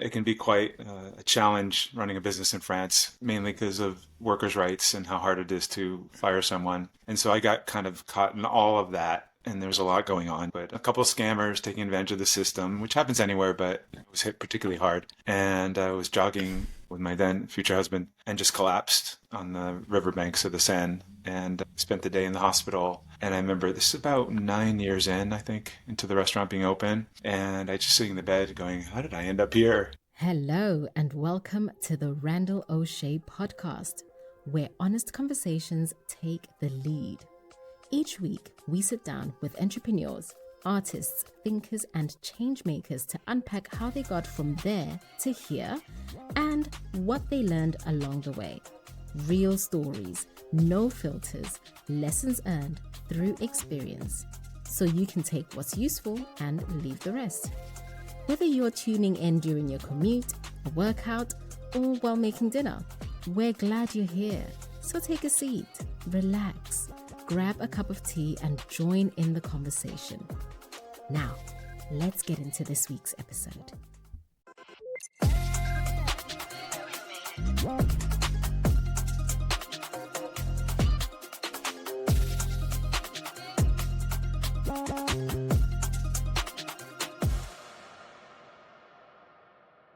It can be quite a challenge running a business in France, mainly because of workers' rights and how hard it is to fire someone. And so I got kind of caught in all of that. And there's a lot going on, but a couple of scammers taking advantage of the system, which happens anywhere, but it was hit particularly hard. And I was jogging with my then future husband and just collapsed on the riverbanks of the Seine and spent the day in the hospital. And I remember this is about 9 years in, I think, into the restaurant being open. And I just sitting in the bed going, how did I end up here? Hello, and welcome to the Randall Osché Podcast, where honest conversations take the lead. Each week, we sit down with entrepreneurs, artists, thinkers, and change makers to unpack how they got from there to here and what they learned along the way. Real stories, no filters, lessons earned through experience. So you can take what's useful and leave the rest. Whether you're tuning in during your commute, a workout, or while making dinner, we're glad you're here. So take a seat, relax, grab a cup of tea and join in the conversation. Now, let's get into this week's episode.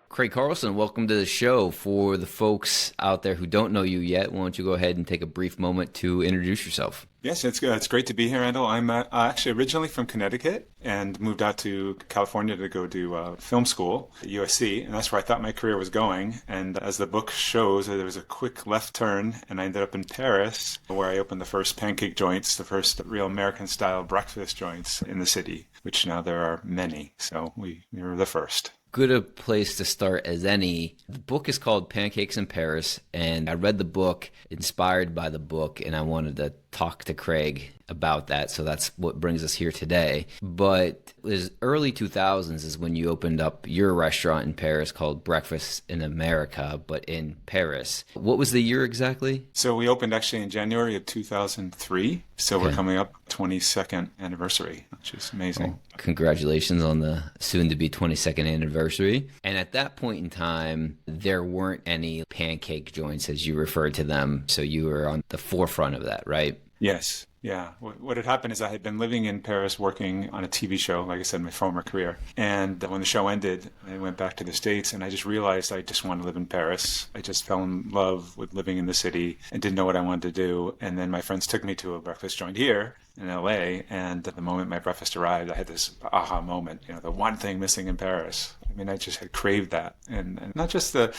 Craig Carlson, welcome to the show. For the folks out there who don't know you yet, why don't you go ahead and take a brief moment to introduce yourself? Yes, it's good. It's great to be here, Randall. I'm actually originally from Connecticut and moved out to California to go do film school at USC, and that's where I thought my career was going. And as the book shows, there was a quick left turn, and I ended up in Paris, where I opened the first pancake joints, the first real American-style breakfast joints in the city, which now there are many. So we were the first. Good a place to start as any. The book is called Pancakes in Paris, and I read the book, inspired by the book, and I wanted to talk to Craig about that, so that's what brings us here today. But it was early 2000s is when you opened up your restaurant in Paris called Breakfast in America, but in Paris. What was the year exactly? So we opened actually in January of 2003, so Okay. We're coming up 22nd anniversary, which is amazing. Well, congratulations on the soon-to-be 22nd anniversary. And at that point in time, there weren't any pancake joints, as you referred to them, so you were on the forefront of that, right? Yes. Yeah. What had happened is I had been living in Paris working on a TV show, like I said, my former career. And when the show ended, I went back to the States and I just realized I just wanted to live in Paris. I just fell in love with living in the city and didn't know what I wanted to do. And then my friends took me to a breakfast joint here in LA. And at the moment my breakfast arrived, I had this aha moment, the one thing missing in Paris. I mean, I just had craved that. And not just the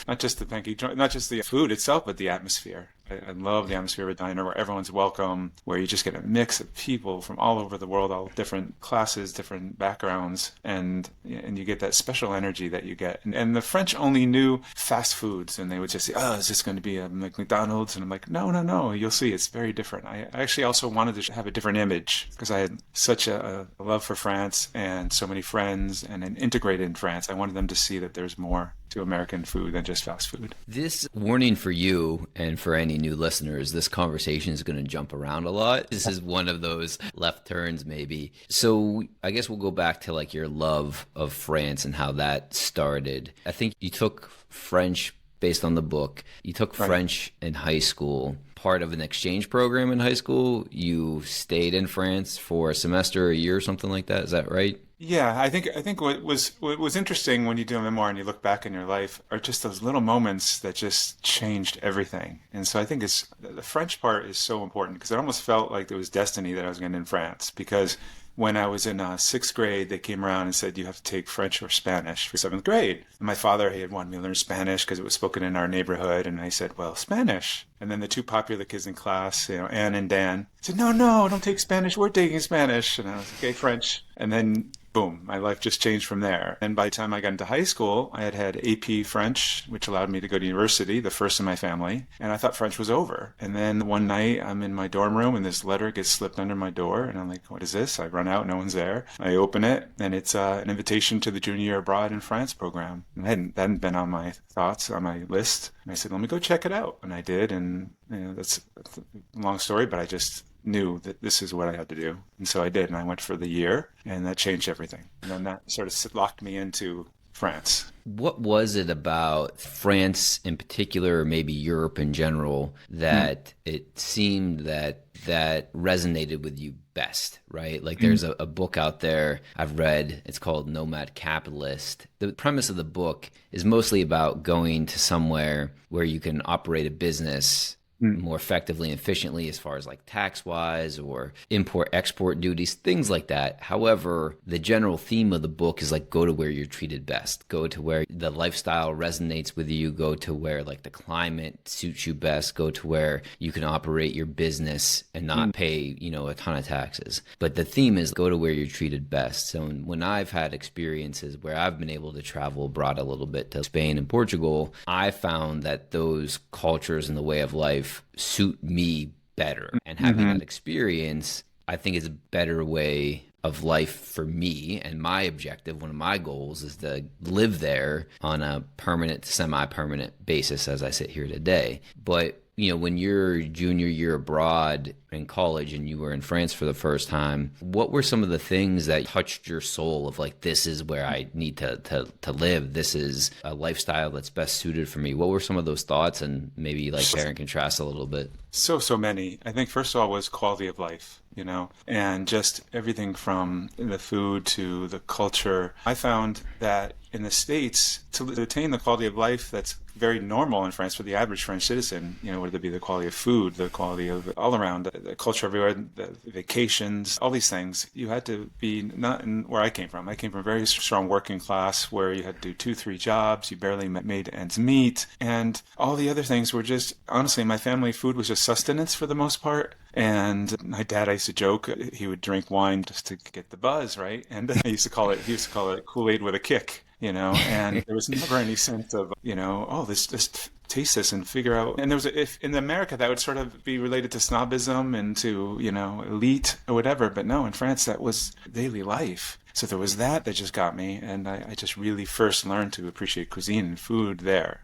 pancake joint, not just the food itself, but the atmosphere. I love the atmosphere of a diner where everyone's welcome, where you just get a mix of people from all over the world, all different classes, different backgrounds, and you get that special energy that you get. And the French only knew fast foods, and they would just say, oh, is this going to be like McDonald's? And I'm like, no, you'll see, it's very different. I actually also wanted to have a different image because I had such a love for France and so many friends and integrated in France. I wanted them to see that there's more to American food than just fast food. This warning for you and for any new listeners, this conversation is going to jump around a lot. This is one of those left turns maybe. So I guess we'll go back to like your love of France and how that started. I think you took French based on the book. You took Right. French in high school, part of an exchange program in high school. You stayed in France for a semester, a year, something like that. Is that right? Yeah, I think what was interesting when you do a memoir and you look back in your life are just those little moments that just changed everything. And so I think the French part is so important because it almost felt like there was destiny that I was going to in France because when I was in sixth grade, they came around and said, you have to take French or Spanish for seventh grade. And my father, he had wanted me to learn Spanish because it was spoken in our neighborhood. And I said, well, Spanish. And then the two popular kids in class, Anne and Dan, said, no, don't take Spanish. We're taking Spanish. And I was like, okay, French. And then boom, my life just changed from there. And by the time I got into high school, I had AP French, which allowed me to go to university, the first in my family. And I thought French was over. And then one night I'm in my dorm room and this letter gets slipped under my door. And I'm like, what is this? I run out, no one's there. I open it and it's an invitation to the Junior Year Abroad in France program. And that hadn't been on my thoughts, on my list. And I said, let me go check it out. And I did. And that's a long story, but I just knew that this is what I had to do. And so I did. And I went for the year and that changed everything. And then that sort of locked me into France. What was it about France in particular, or maybe Europe in general, that it seemed that resonated with you best, right? Like there's a book out there I've read, it's called Nomad Capitalist. The premise of the book is mostly about going to somewhere where you can operate a business more effectively and efficiently as far as like tax wise or import export duties, things like that. However, the general theme of the book is like go to where you're treated best, go to where the lifestyle resonates with you, go to where like the climate suits you best, go to where you can operate your business and not pay, a ton of taxes. But the theme is go to where you're treated best. So when I've had experiences where I've been able to travel abroad a little bit to Spain and Portugal, I found that those cultures and the way of life suit me better. And having that experience, I think, is a better way of life for me. And my objective, one of my goals, is to live there on a permanent to semi-permanent basis as I sit here today. But when you're junior year abroad in college and you were in France for the first time, what were some of the things that touched your soul of like, this is where I need to live? This is a lifestyle that's best suited for me. What were some of those thoughts, and maybe like compare and contrast a little bit? So many. I think first of all was quality of life, and just everything from the food to the culture. I found that in the States, to attain the quality of life that's very normal in France for the average French citizen, whether it be the quality of food, the quality of all around, the culture everywhere, the vacations, all these things, you had to be not in where I came from. I came from a very strong working class where you had to do 2-3 jobs, you barely made ends meet, and all the other things were just, honestly, my family food was just sustenance for the most part. And my dad, I used to joke, he would drink wine just to get the buzz, right? And he used to call it Kool-Aid with a kick. And there was never any sense of, just taste this and figure out. And if in America that would sort of be related to snobism and to, elite or whatever. But no, in France, that was daily life. So there was that just got me. And I just really first learned to appreciate cuisine and food there.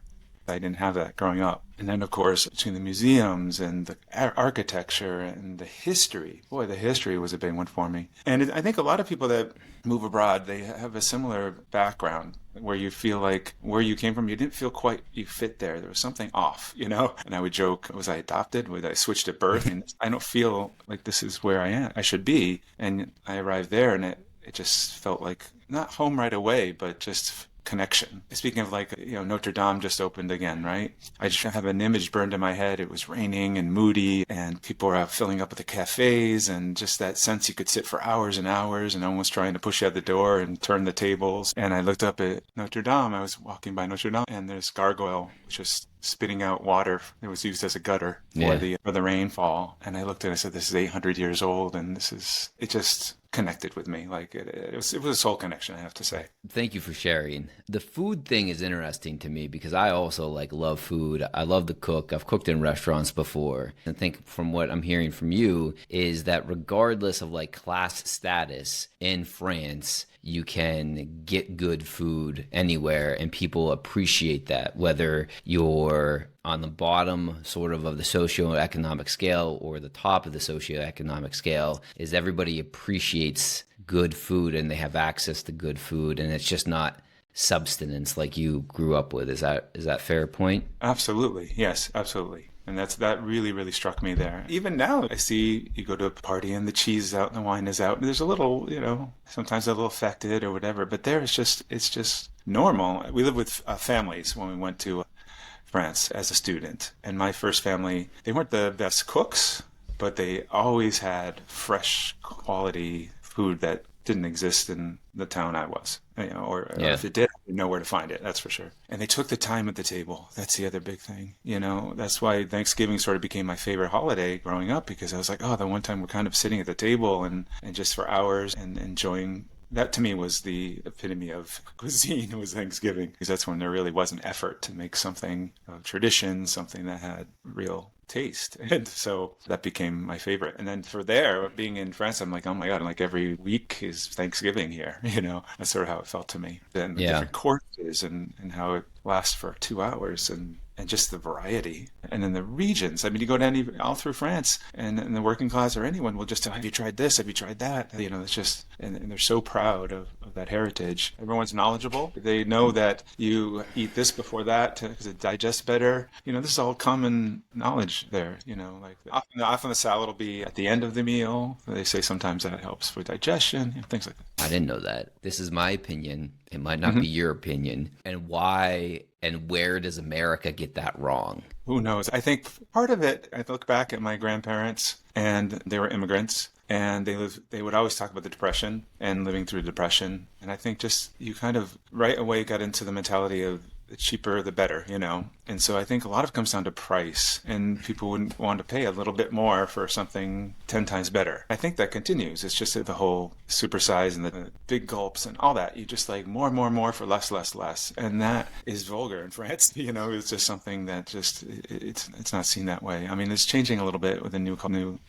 I didn't have that growing up. And then, of course, between the museums and the architecture and the history, the history was a big one for me. And I think a lot of people that move abroad, they have a similar background where you feel like where you came from, you didn't feel quite you fit there. There was something off, And I would joke, was I adopted? Was I switched at birth? And I don't feel like this is where I should be. And I arrived there and it just felt like not home right away, but just connection. Speaking of Notre Dame just opened again, right? I just have an image burned in my head. It was raining and moody and people were out filling up at the cafes and just that sense you could sit for hours and hours and almost trying to push you out the door and turn the tables. And I looked up at Notre Dame. I was walking by Notre Dame and there's gargoyle just spitting out water. It was used as a gutter for the rainfall. And I looked at it and I said, this is 800 years old and it just connected with me. Like it was a soul connection, I have to say. Thank you for sharing. The food thing is interesting to me because I also love food. I love to cook. I've cooked in restaurants before. And I think from what I'm hearing from you is that regardless of class status in France, you can get good food anywhere and people appreciate that, whether you're on the bottom sort of the socioeconomic scale or the top of the socioeconomic scale, is everybody appreciates good food and they have access to good food, and it's just not subsistence like you grew up with. Is that fair point? Absolutely. Yes, absolutely. And that really, really struck me there. Even now, I see you go to a party and the cheese is out and the wine is out. And there's a little, sometimes a little affected or whatever. But there it's just normal. We lived with families when we went to France as a student. And my first family, they weren't the best cooks, but they always had fresh quality food that didn't exist in the town I was, or if it did, I didn't know where to find it, that's for sure. And they took the time at the table. That's the other big thing, that's why Thanksgiving sort of became my favorite holiday growing up, because I was like, the one time we're kind of sitting at the table and just for hours and enjoying. That to me was the epitome of cuisine, was Thanksgiving, because that's when there really was an effort to make something of tradition, something that had real taste. And so that became my favorite. And then for there, being in France, I'm like, oh my God, every week is Thanksgiving here, That's sort of how it felt to me. And the different courses and how it lasts for 2 hours and and just the variety. And then the regions. I mean, you go down all through France, and the working class or anyone will just tell, have you tried this? Have you tried that? You know, it's just, and they're so proud of that heritage. Everyone's knowledgeable. They know that you eat this before that because it digests better. You know, this is all common knowledge there. You know, like often the salad will be at the end of the meal. They say sometimes that helps for digestion, you know, things like that. I didn't know that. This is my opinion. It might not be your opinion. And why and where does America get that wrong? Who knows? I think part of it, I look back at my grandparents, and they were immigrants, and they would always talk about the Depression and living through the Depression. And I think just you kind of right away got into the mentality of the cheaper, the better, you know? And so I think a lot of it comes down to price, and people wouldn't want to pay a little bit more for something 10 times better. I think that continues. It's just the whole supersize and the big gulps and all that. You just like more and more and more for less, less, less. And that is vulgar in France. You know, it's just something that just, it's not seen that way. I mean, it's changing a little bit with the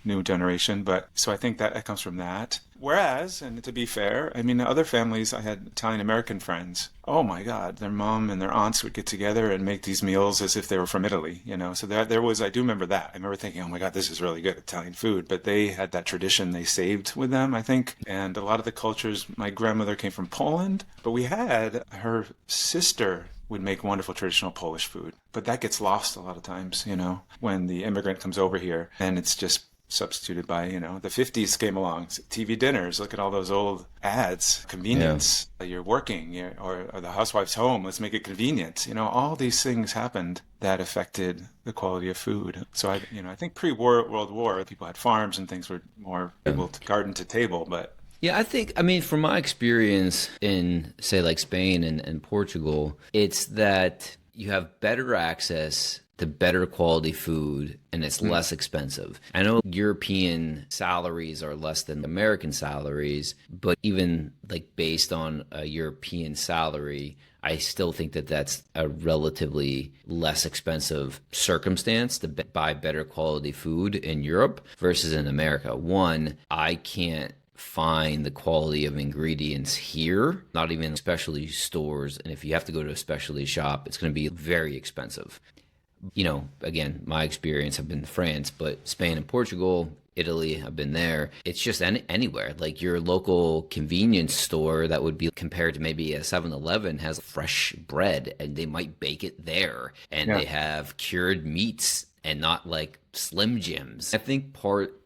new generation, but so I think that comes from that. Whereas, and to be fair, I mean, other families, I had Italian-American friends. Oh my God, their mom and their aunts would get together and make these meals as if they were from Italy, you know? So there was, I do remember that. I remember thinking, oh my God, this is really good Italian food. But they had that tradition they saved with them, I think. And a lot of the cultures, my grandmother came from Poland, but we had her sister would make wonderful traditional Polish food. But that gets lost a lot of times, you know, when the immigrant comes over here, and it's just substituted by, you know, the 50s came along, TV dinners, look at all those old ads, convenience, you're working, or the housewife's home, let's make it convenient. You know, all these things happened that affected the quality of food. So I think pre-World War, people had farms and things were more able to garden to table, but yeah, I mean, from my experience in, say, like Spain and Portugal, it's that you have better access to better quality food and it's less expensive. I know European salaries are less than American salaries, but even like based on a European salary, I still think that that's a relatively less expensive circumstance to buy better quality food in Europe versus in America. One, I can't find the quality of ingredients here, not even in specialty stores. And if you have to go to a specialty shop, it's going to be very expensive. You know, again, my experience, I've been to France, but Spain and Portugal, Italy, I've been there. It's just anywhere. Like your local convenience store that would be compared to maybe a 7-Eleven has fresh bread and they might bake it there. And they have cured meats and not like Slim Jims. I think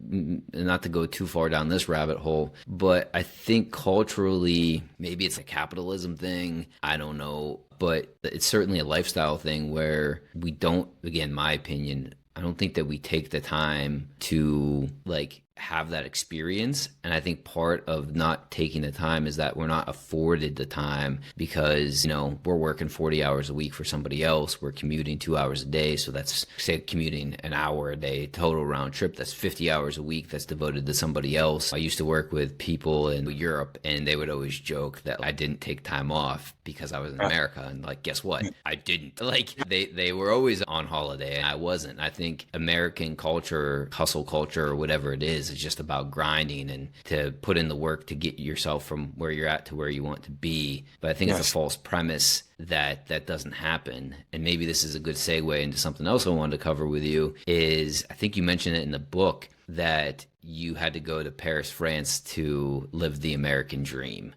not to go too far down this rabbit hole, but I think culturally, maybe it's a capitalism thing. I don't know. But it's certainly a lifestyle thing where we don't, again, my opinion, I don't think that we take the time to like have that experience. And I think part of not taking the time is that we're not afforded the time because, you know, we're working 40 hours a week for somebody else. We're commuting 2 hours a day. So that's, say, commuting an hour a day, total round trip. That's 50 hours a week that's devoted to somebody else. I used to work with people in Europe and they would always joke that I didn't take time off because I was in America. And like, guess what? I didn't. Like they were always on holiday and I wasn't. I think American culture, hustle culture, or whatever it is just about grinding and to put in the work to get yourself from where you're at to where you want to be. But I think it's a false premise that doesn't happen. And maybe this is a good segue into something else I wanted to cover with you is I think you mentioned it in the book that you had to go to Paris, France to live the American dream.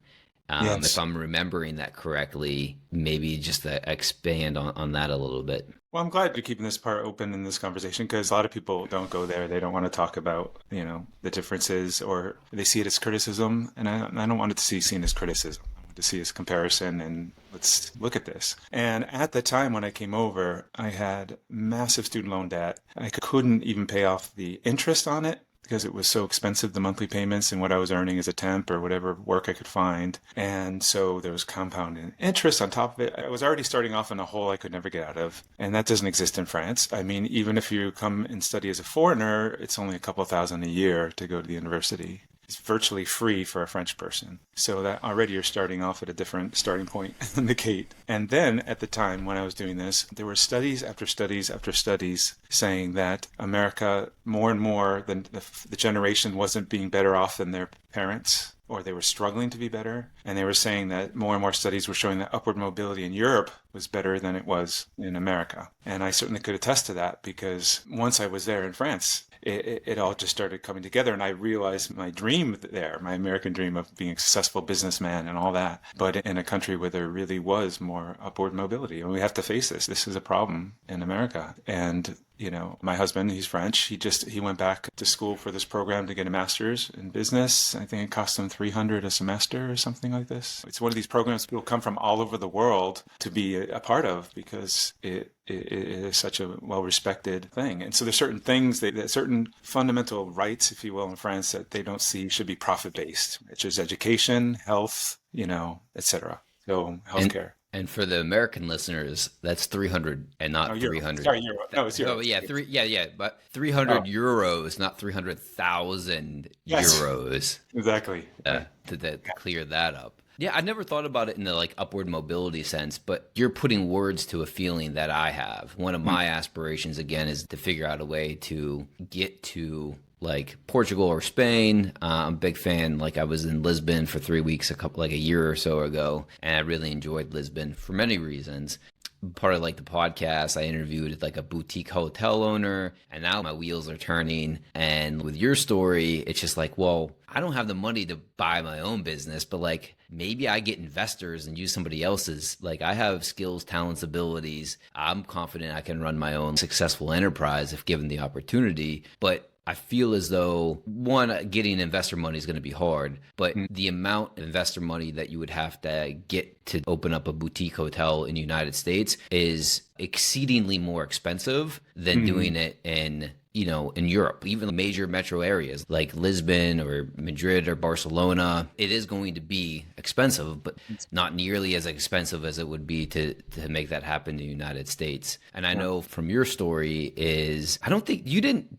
If I'm remembering that correctly, maybe just expand on that a little bit. Well, I'm glad you're keeping this part open in this conversation because a lot of people don't go there. They don't want to talk about, you know, the differences or they see it as criticism. And I don't want it to be seen as criticism. I want to see it as comparison and let's look at this. And at the time when I came over, I had massive student loan debt. I couldn't even pay off the interest on it because it was so expensive, the monthly payments and what I was earning as a temp or whatever work I could find. And so there was compounding interest on top of it. I was already starting off in a hole I could never get out of. And that doesn't exist in France. I mean, even if you come and study as a foreigner, it's only a couple of thousand a year to go to the university. It's virtually free for a French person. So that already you're starting off at a different starting point than the Kate. And then at the time when I was doing this, there were studies after studies after studies saying that America, more and more than the generation wasn't being better off than their parents. or they were struggling to be better. And they were saying that more and more studies were showing that upward mobility in Europe was better than it was in America. And I certainly could attest to that, because once I was there in France, it all just started coming together, and I realized my dream there, my American dream of being a successful businessman and all that, but in a country where there really was more upward mobility. And we have to face this. This is a problem in America. And my husband, he's French. He went back to school for this program to get a master's in business. I think it cost him $300 a semester or something like this. It's one of these programs people come from all over the world to be a part of, because it is such a well-respected thing. And so there's certain things, certain fundamental rights, if you will, in France that they don't see should be profit-based, which is education, health, etc. So healthcare. And for the American listeners, that's 300 and not 300. Sorry, euro. No, it's euro. Oh, yeah, but 300 euros, not 300,000 euros. Exactly. To clear that up. Yeah, I never thought about it in the upward mobility sense, but you're putting words to a feeling that I have. One of my aspirations, again, is to figure out a way to get to Portugal or Spain. I'm a big fan. I was in Lisbon for 3 weeks a year or so ago, and I really enjoyed Lisbon for many reasons. Part of the podcast, I interviewed a boutique hotel owner, and now my wheels are turning. And with your story, it's just well, I don't have the money to buy my own business, but maybe I get investors and use somebody else's. I have skills, talents, abilities. I'm confident I can run my own successful enterprise if given the opportunity. But I feel as though, one, getting investor money is going to be hard, but the amount of investor money that you would have to get to open up a boutique hotel in the United States is exceedingly more expensive than doing it in Europe, even major metro areas like Lisbon or Madrid or Barcelona. It is going to be expensive, but not nearly as expensive as it would be to make that happen in the United States. And I know from your story I don't think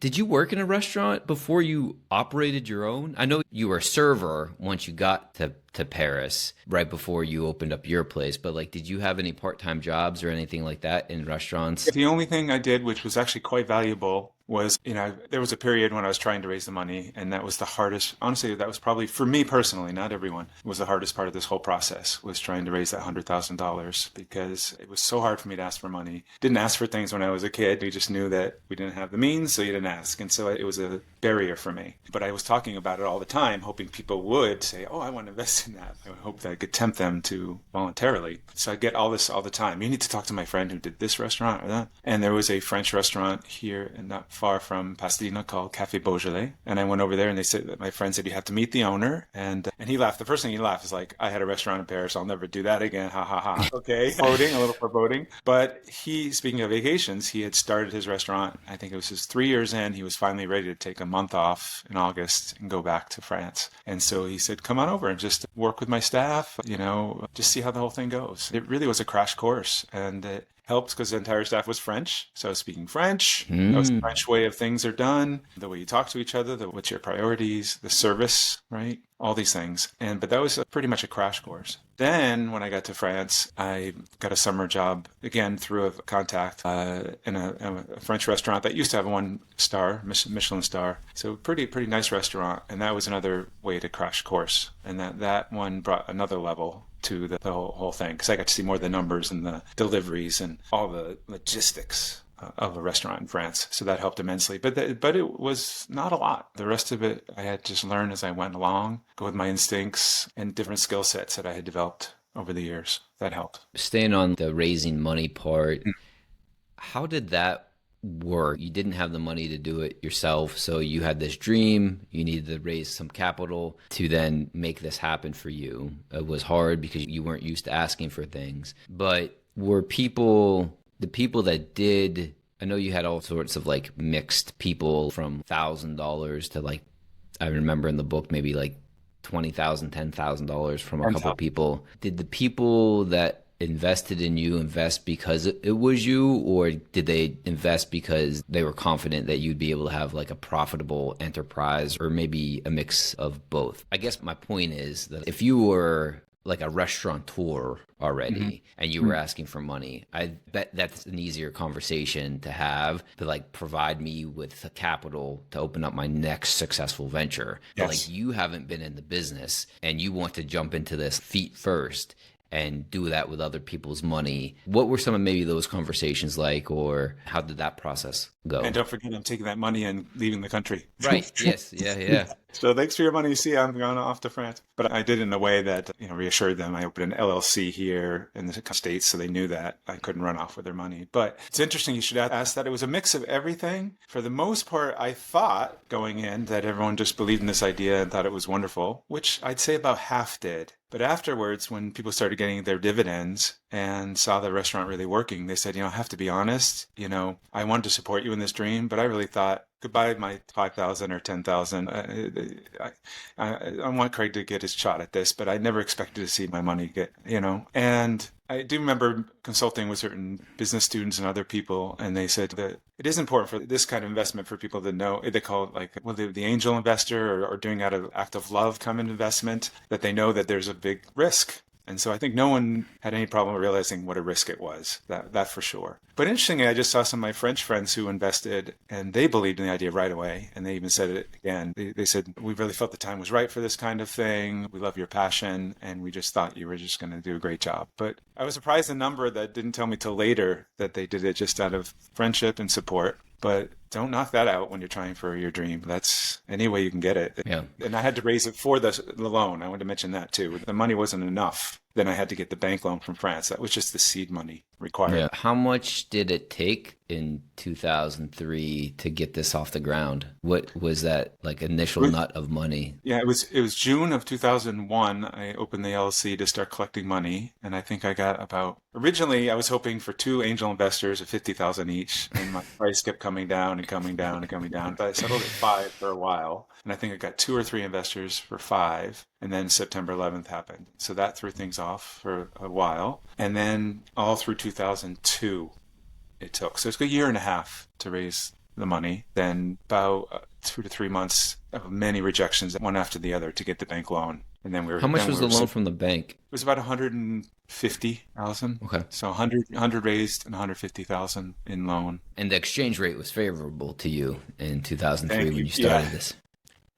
did you work in a restaurant before you operated your own? I know you were a server once you got to Paris, right before you opened up your place, but did you have any part-time jobs or anything like that in restaurants? The only thing I did, which was actually quite valuable, was, there was a period when I was trying to raise the money, and that was the hardest. Honestly, that was probably, for me personally, not everyone, was the hardest part of this whole process, was trying to raise that $100,000, because it was so hard for me to ask for money. Didn't ask for things when I was a kid. We just knew that we didn't have the means, so you didn't ask. And so it was a barrier for me. But I was talking about it all the time, hoping people would say, oh, I want to invest in that. I would hope that I could tempt them to voluntarily. So I get all this all the time. You need to talk to my friend who did this restaurant or that. And there was a French restaurant here and not far from Pasadena called Café Beaujolais. And I went over there, and they said that my friend said you have to meet the owner. And he laughed. The first thing he laughed is I had a restaurant in Paris. I'll never do that again. Ha ha ha. Okay. Foreboding, a little foreboding. But speaking of vacations, he had started his restaurant. I think it was his 3 years in. He was finally ready to take a month off in August and go back to France. And so he said, come on over and just work with my staff, just see how the whole thing goes. It really was a crash course, and it helped because the entire staff was French. So I was speaking French. That was the French way of things are done, the way you talk to each other, what's your priorities, the service, right? All these things. But that was pretty much a crash course. Then when I got to France, I got a summer job, again, through a contact in a French restaurant that used to have 1 star, Michelin star. So pretty nice restaurant. And that was another way to crash course. And that one brought another level to the whole thing, because I got to see more of the numbers and the deliveries and all the logistics of a restaurant in France. So that helped immensely. But it was not a lot. The rest of it, I had to just learn as I went along, go with my instincts and different skill sets that I had developed over the years. That helped. Staying on the raising money part, how did that work? You didn't have the money to do it yourself, so you had this dream. You needed to raise some capital to then make this happen for you. It was hard because you weren't used to asking for things. But were the people that did, I know you had all sorts of mixed people, from $1,000 to I remember in the book maybe $20,000, $10,000 from a couple people. Did the people that invested in you invest because it was you, or did they invest because they were confident that you'd be able to have a profitable enterprise, or maybe a mix of both? I guess my point is that if you were like a restaurateur already and you were asking for money, I bet that's an easier conversation to have, to like provide me with the capital to open up my next successful venture. But like you haven't been in the business and you want to jump into this feet first and do that with other people's money. What were some of maybe those conversations like, or how did that process go? And don't forget, I'm taking that money and leaving the country. Right. Yes. Yeah. So thanks for your money. See, I'm going off to France. But I did it in a way that, reassured them. I opened an LLC here in the States, so they knew that I couldn't run off with their money. But it's interesting you should ask that. It was a mix of everything. For the most part, I thought going in that everyone just believed in this idea and thought it was wonderful, which I'd say about half did. But afterwards, when people started getting their dividends and saw the restaurant really working, they said, I have to be honest, I wanted to support you in this dream, but I really thought, goodbye my 5,000 or 10,000. I want Craig to get his shot at this, but I never expected to see my money get, And I do remember consulting with certain business students and other people, and they said that it is important for this kind of investment for people to know. They call it like, the angel investor or doing out of act of love kind of investment, that they know that there's a big risk. And so I think no one had any problem realizing what a risk it was, that for sure. But interestingly, I just saw some of my French friends who invested, and they believed in the idea right away. And they even said it again. They said, we really felt the time was right for this kind of thing. We love your passion. And we just thought you were just going to do a great job. But I was surprised the number that didn't tell me till later that they did it just out of friendship and support. But don't knock that out when you're trying for your dream. That's any way you can get it. Yeah. And I had to raise it for the loan. I wanted to mention that too. The money wasn't enough. Then I had to get the bank loan from France. That was just the seed money required. Yeah. How much did it take in 2003 to get this off the ground? What was that like initial nut of money? Yeah, it was June of 2001. I opened the LLC to start collecting money. And I think I got originally I was hoping for 2 angel investors of 50,000 each. And my price kept coming down and coming down and coming down. But I settled at 5 for a while. And I think I got 2 or 3 investors for 5. And then September 11th happened. So that threw things off for a while. And then all through 2002, it took. So it's a year and a half to raise the money. Then about 2 to 3 months of many rejections, one after the other, to get the bank loan. And then How much was the loan from the bank? It was about 150,000. Okay. So 100 raised and 150,000 in loan. And the exchange rate was favorable to you in 2003 when you started this.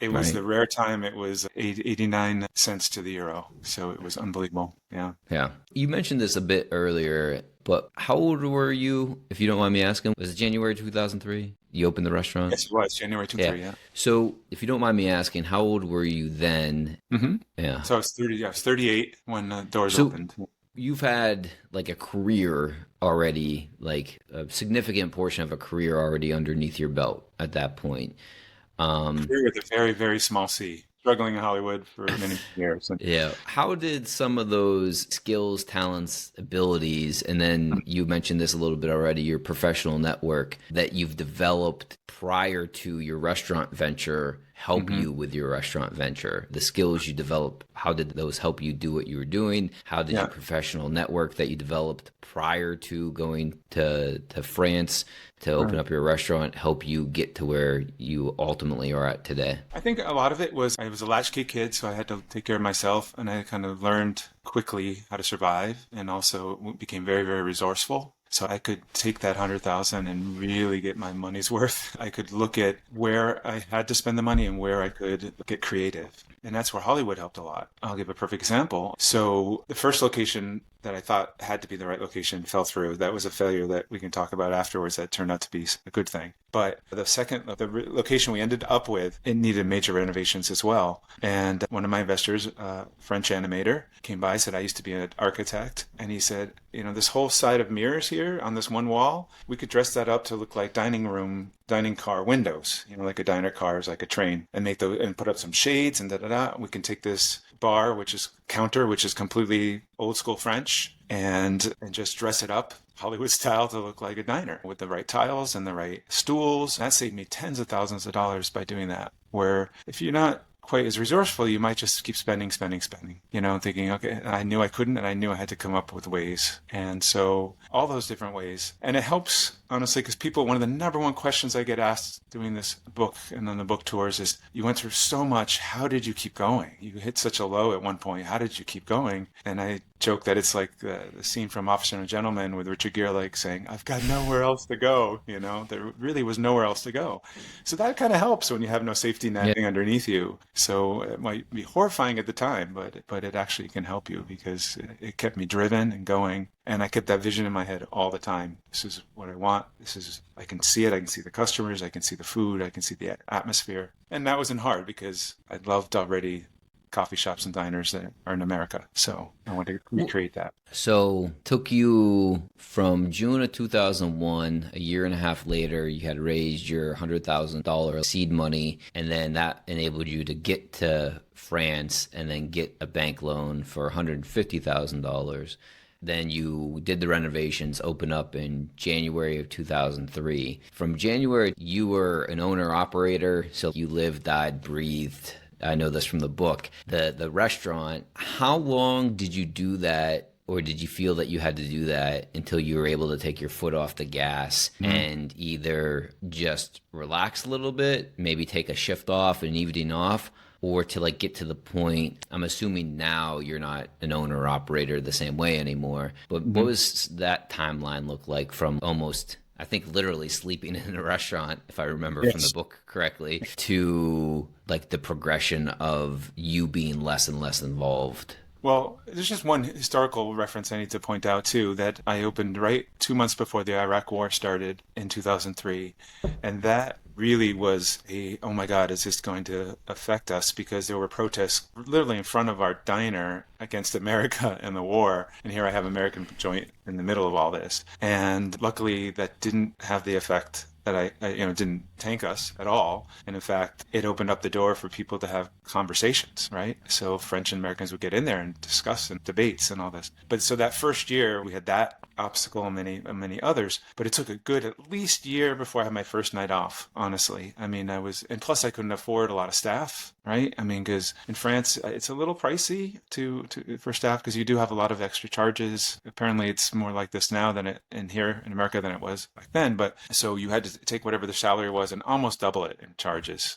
It was the rare time. It was 89 cents to the euro. So it was unbelievable. Yeah. Yeah. You mentioned this a bit earlier, but how old were you, if you don't mind me asking? Was it January 2003? You opened the restaurant? Yes, it was January 2003, yeah. So if you don't mind me asking, how old were you then? Mm-hmm. Yeah. So I was 38 when the doors opened. You've had like a career already, like a significant portion of a career already underneath your belt at that point. Career with a very, very small C. Struggling in Hollywood for many years. Yeah. How did some of those skills, talents, abilities, and then you mentioned this a little bit already, your professional network that you've developed prior to your restaurant venture help you with your restaurant venture? The skills you developed, how did those help you do what you were doing? How did your professional network that you developed prior to going to France to open up your restaurant help you get to where you ultimately are at today? I think a lot of it was I was a latchkey kid, so I had to take care of myself, and I kind of learned quickly how to survive, and also became very, very resourceful. So I could take that 100,000 and really get my money's worth. I could look at where I had to spend the money and where I could get creative. And that's where Hollywood helped a lot. I'll give a perfect example. So the first location that I thought had to be the right location fell through. That was a failure that we can talk about afterwards that turned out to be a good thing. But the location we ended up with, it needed major renovations as well. And one of my investors, a French animator, came by, said, I used to be an architect. And he said, this whole side of mirrors here on this one wall, we could dress that up to look like dining car windows, like a diner car is like a train, and make those and put up some shades and da-da-da. We can take this bar, which is completely old school French, and just dress it up Hollywood style to look like a diner with the right tiles and the right stools. That saved me tens of thousands of dollars by doing that. Where if you're not quite as resourceful, you might just keep spending, thinking, okay, I knew I couldn't, and I knew I had to come up with ways. And so all those different ways. And it helps honestly, because one of the number one questions I get asked doing this book and then the book tours is, you went through so much. How did you keep going? You hit such a low at one point. How did you keep going? And I joke that it's like the scene from Officer and a Gentleman with Richard Gere, like saying, I've got nowhere else to go. There really was nowhere else to go. So that kind of helps when you have no safety net underneath you. So it might be horrifying at the time, but it actually can help you because it kept me driven and going. And I kept that vision in my head all the time. This is what I want. I can see it. I can see the customers. I can see the food. I can see the atmosphere. And that wasn't hard because I loved already coffee shops and diners that are in America. So I wanted to recreate that. So took you from June of 2001, a year and a half later, you had raised your $100,000 seed money, and then that enabled you to get to France and then get a bank loan for $150,000. Then you did the renovations, open up in January of 2003. From January, you were an owner-operator, so you lived, died, breathed. I know this from the book. The restaurant, how long did you do that, or did you feel that you had to do that until you were able to take your foot off the gas and either just relax a little bit, maybe take a shift off, an evening off, or to like get to the point? I'm assuming now you're not an owner operator the same way anymore, but what was that timeline look like from almost, I think, literally sleeping in a restaurant, if I remember from the book correctly, to like the progression of you being less and less involved? Well, there's just one historical reference I need to point out, too, that I opened right 2 months before the Iraq War started in 2003. And that really was oh my God, is this going to affect us? Because there were protests literally in front of our diner against America and the war. And here I have American joint in the middle of all this. And luckily that didn't have the effect that I didn't tank us at all. And in fact, it opened up the door for people to have conversations, right? So French and Americans would get in there and discuss and debates and all this. But so that first year we had that obstacle and many others, but it took a good at least year before I had my first night off, honestly. I mean, and plus I couldn't afford a lot of staff, right? I mean, because in France, it's a little pricey for staff because you do have a lot of extra charges. Apparently it's more like this now than here in America than it was back then. But so you had to take whatever the salary was and almost double it in charges.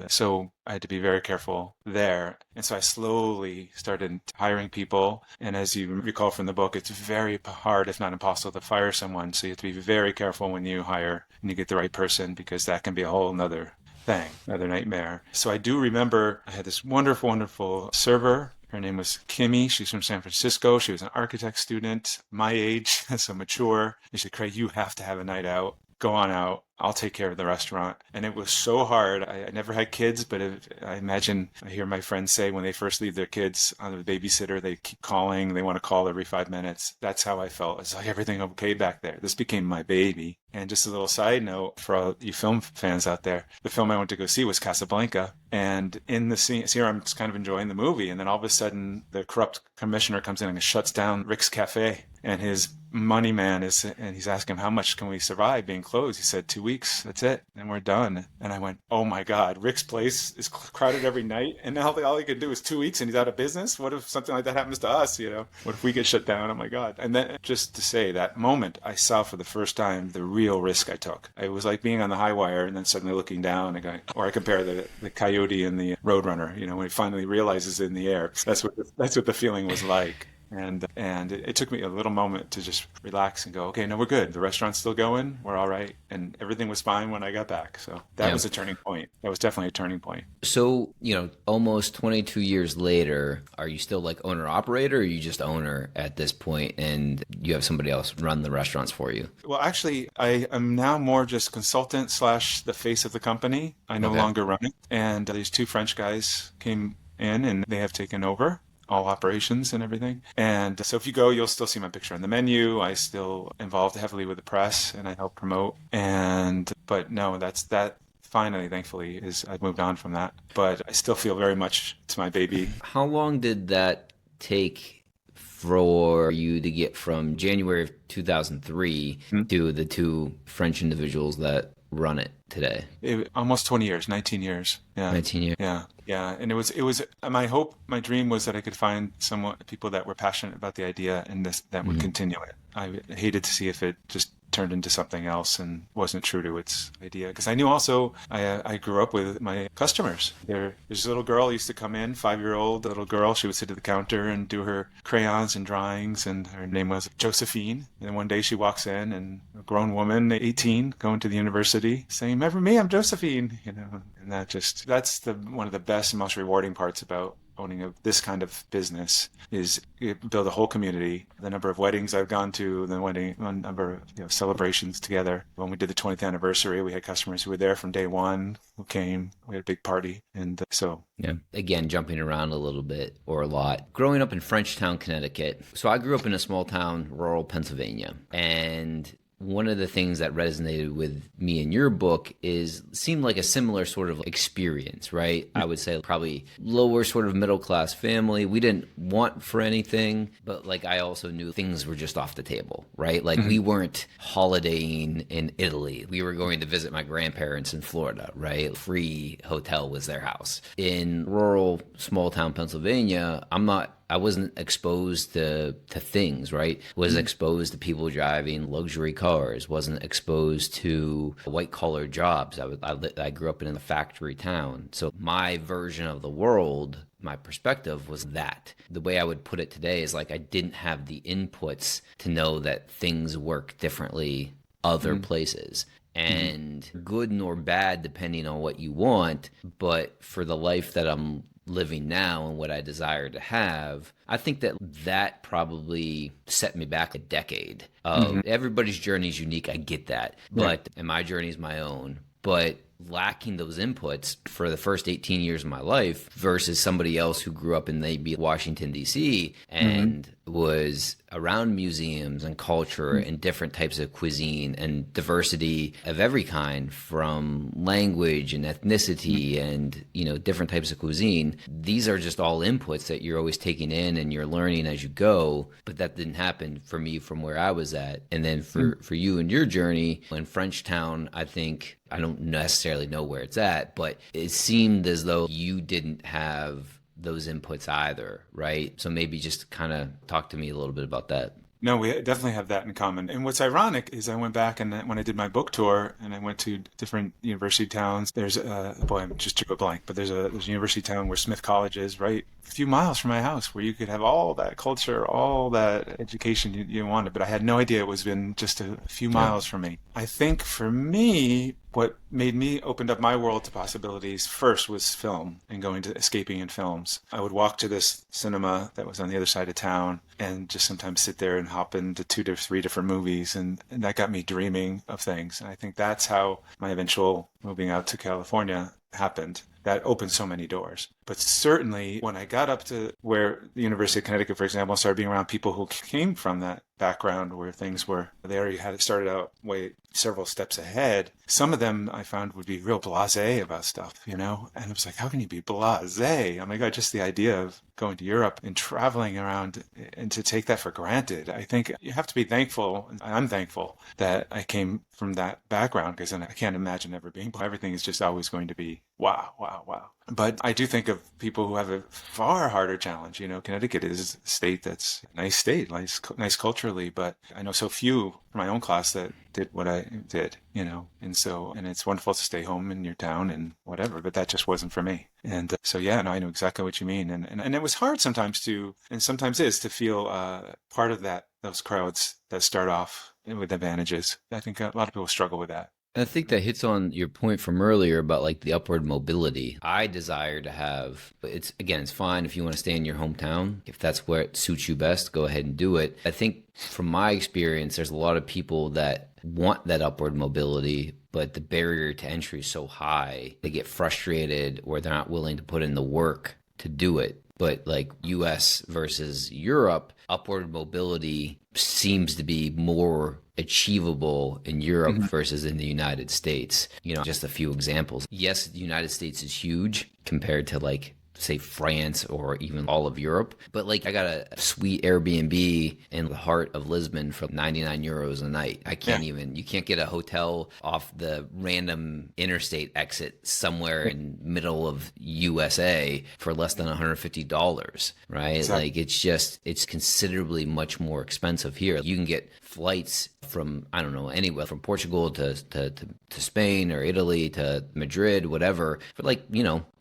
So I had to be very careful there. And so I slowly started hiring people. And as you recall from the book, it's very hard, if not impossible, to fire someone. So you have to be very careful when you hire and you get the right person, because that can be a whole nother thing, another nightmare. So I do remember I had this wonderful, wonderful server. Her name was Kimmy. She's from San Francisco. She was an architect student, my age, so mature. She said, Craig, you have to have a night out. Go on out. I'll take care of the restaurant. And it was so hard. I never had kids, but I imagine I hear my friends say when they first leave their kids on the babysitter, they keep calling. They want to call every 5 minutes. That's how I felt. It's like everything okay back there. This became my baby. And just a little side note for all you film fans out there, the film I went to go see was Casablanca. And in the scene, here I'm just kind of enjoying the movie. And then all of a sudden, the corrupt commissioner comes in and shuts down Rick's Cafe. And his money man and he's asking him, how much can we survive being closed? He said, 2 weeks. That's it. And we're done. And I went, oh my God, Rick's place is crowded every night. And now all he could do is 2 weeks and he's out of business. What if something like that happens to us? What if we get shut down? Oh my God. And then just to say that moment, I saw for the first time the real risk I took. It was like being on the high wire and then suddenly looking down and going, or I compare the coyote and the roadrunner, when he finally realizes in the air. That's what the feeling was like. And it took me a little moment to just relax and go, okay, no, we're good. The restaurant's still going. We're all right. And everything was fine when I got back. So that was a turning point. That was definitely a turning point. So, almost 22 years later, are you still like owner operator, or are you just owner at this point and you have somebody else run the restaurants for you? Well, actually, I am now more just consultant / the face of the company. I no longer run it. And these 2 French guys came in and they have taken over all operations and everything. And so if you go, you'll still see my picture on the menu. I still involved heavily with the press and I help promote. But no, that finally, thankfully, I've moved on from that. But I still feel very much it's my baby. How long did that take for you to get from January of 2003 to the 2 French individuals that run it today? Almost 20 years, 19 years. Yeah. 19 years. Yeah. And it was my hope, my dream was that I could find people that were passionate about the idea and that would continue it. I hated to see if it just turned into something else and wasn't true to its idea. Because I knew also, I grew up with my customers. There's a little girl used to come in, 5-year-old little girl. She would sit at the counter and do her crayons and drawings, and her name was Josephine. And one day she walks in, and a grown woman, 18, going to the university, saying, "Remember me? I'm Josephine." And that's one of the best and most rewarding parts about owning this kind of business is you build a whole community. The number of weddings I've gone to, the number of celebrations together. When we did the 20th anniversary, we had customers who were there from day one who came. We had a big party. And yeah, again, jumping around a little bit or a lot. Growing up in Frenchtown, Connecticut. So I grew up in a small town, rural Pennsylvania. And one of the things that resonated with me in your book seemed like a similar sort of experience, right? I would say probably lower sort of middle class family. We didn't want for anything, but like I also knew things were just off the table, right? Like we weren't holidaying in Italy. We were going to visit my grandparents in Florida, right? Free hotel was their house. In rural small town Pennsylvania, I wasn't exposed to things, right? Wasn't exposed to people driving luxury cars. Wasn't exposed to white-collar jobs. I grew up in a factory town. So my version of the world, my perspective was that. The way I would put it today is like I didn't have the inputs to know that things work differently other places. And good nor bad, depending on what you want. But for the life that I'm living now and what I desire to have, I think that probably set me back a decade. Everybody's journey is unique. I get that. But and my journey is my own. But lacking those inputs for the first 18 years of my life versus somebody else who grew up in maybe Washington, D.C. and was around museums and culture and different types of cuisine and diversity of every kind, from language and ethnicity and, different types of cuisine. These are just all inputs that you're always taking in and you're learning as you go. But that didn't happen for me from where I was at. And then for you and your journey in Frenchtown, I think, I don't necessarily know where it's at, but it seemed as though you didn't have those inputs either, right? So maybe just kind of talk to me a little bit about that. No, we definitely have that in common. And what's ironic is I went back and when I did my book tour and I went to different university towns, there's I'm just drew a blank, but there's a university town where Smith College is, right a few miles from my house, where you could have all that culture, all that education you wanted. But I had no idea it was been just a few miles from me. I think for me, what made me opened up my world to possibilities first was film and going to escaping in films. I would walk to this cinema that was on the other side of town and just sometimes sit there and hop into 2 to 3 different movies. And that got me dreaming of things. And I think that's how my eventual moving out to California happened. That opened so many doors. But certainly when I got up to where the University of Connecticut, for example, started being around people who came from that background where things were, they already had it started out several steps ahead. Some of them I found would be real blasé about stuff, And I was like, how can you be blasé? Oh my God, just the idea of going to Europe and traveling around and to take that for granted. I think you have to be thankful. I'm thankful that I came from that background, because I can't imagine ever being. Everything is just always going to be wow, wow, wow. But I do think of people who have a far harder challenge. Connecticut is a state that's a nice state, nice culturally, but I know so few from my own class that did what I did, and it's wonderful to stay home in your town and whatever, but that just wasn't for me. And I know exactly what you mean. And it was hard sometimes sometimes is to feel part of those crowds that start off with advantages. I think a lot of people struggle with that. I think that hits on your point from earlier about like the upward mobility. I desire to have, it's fine if you want to stay in your hometown. If that's where it suits you best, go ahead and do it. I think from my experience, there's a lot of people that want that upward mobility, but the barrier to entry is so high, they get frustrated or they're not willing to put in the work to do it. But like US versus Europe, upward mobility seems to be more achievable in Europe versus in the United States. Just a few examples. Yes, the United States is huge compared to like say France or even all of Europe. But like I got a sweet Airbnb in the heart of Lisbon for 99 euros a night. You can't get a hotel off the random interstate exit somewhere in middle of USA for less than $150, right? Exactly. Like it's considerably much more expensive here. You can get flights from, I don't know, anywhere from Portugal to Spain or Italy to Madrid, whatever, for like,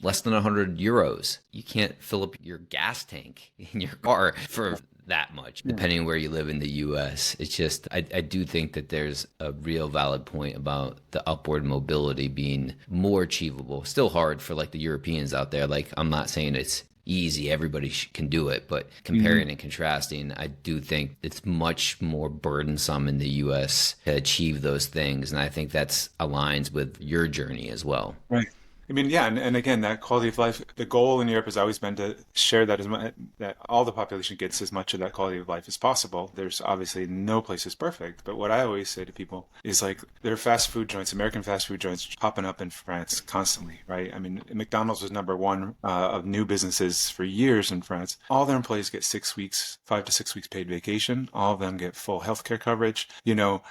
less than 100 euros. You can't fill up your gas tank in your car for that much, depending on where you live in the US. It's just, I do think that there's a real valid point about the upward mobility being more achievable. Still hard for like the Europeans out there. Like, I'm not saying it's easy, everybody can do it, but comparing and contrasting, I do think it's much more burdensome in the US to achieve those things, and I think that's aligns with your journey as well. Right. I mean, yeah, and again, that quality of life, the goal in Europe has always been to share that that all the population gets as much of that quality of life as possible. There's obviously no place is perfect, but what I always say to people is like, there are fast food joints, American fast food joints popping up in France constantly, right? I mean, McDonald's was number one of new businesses for years in France. All their employees get 6 weeks, 5 to 6 weeks paid vacation. All of them get full healthcare coverage,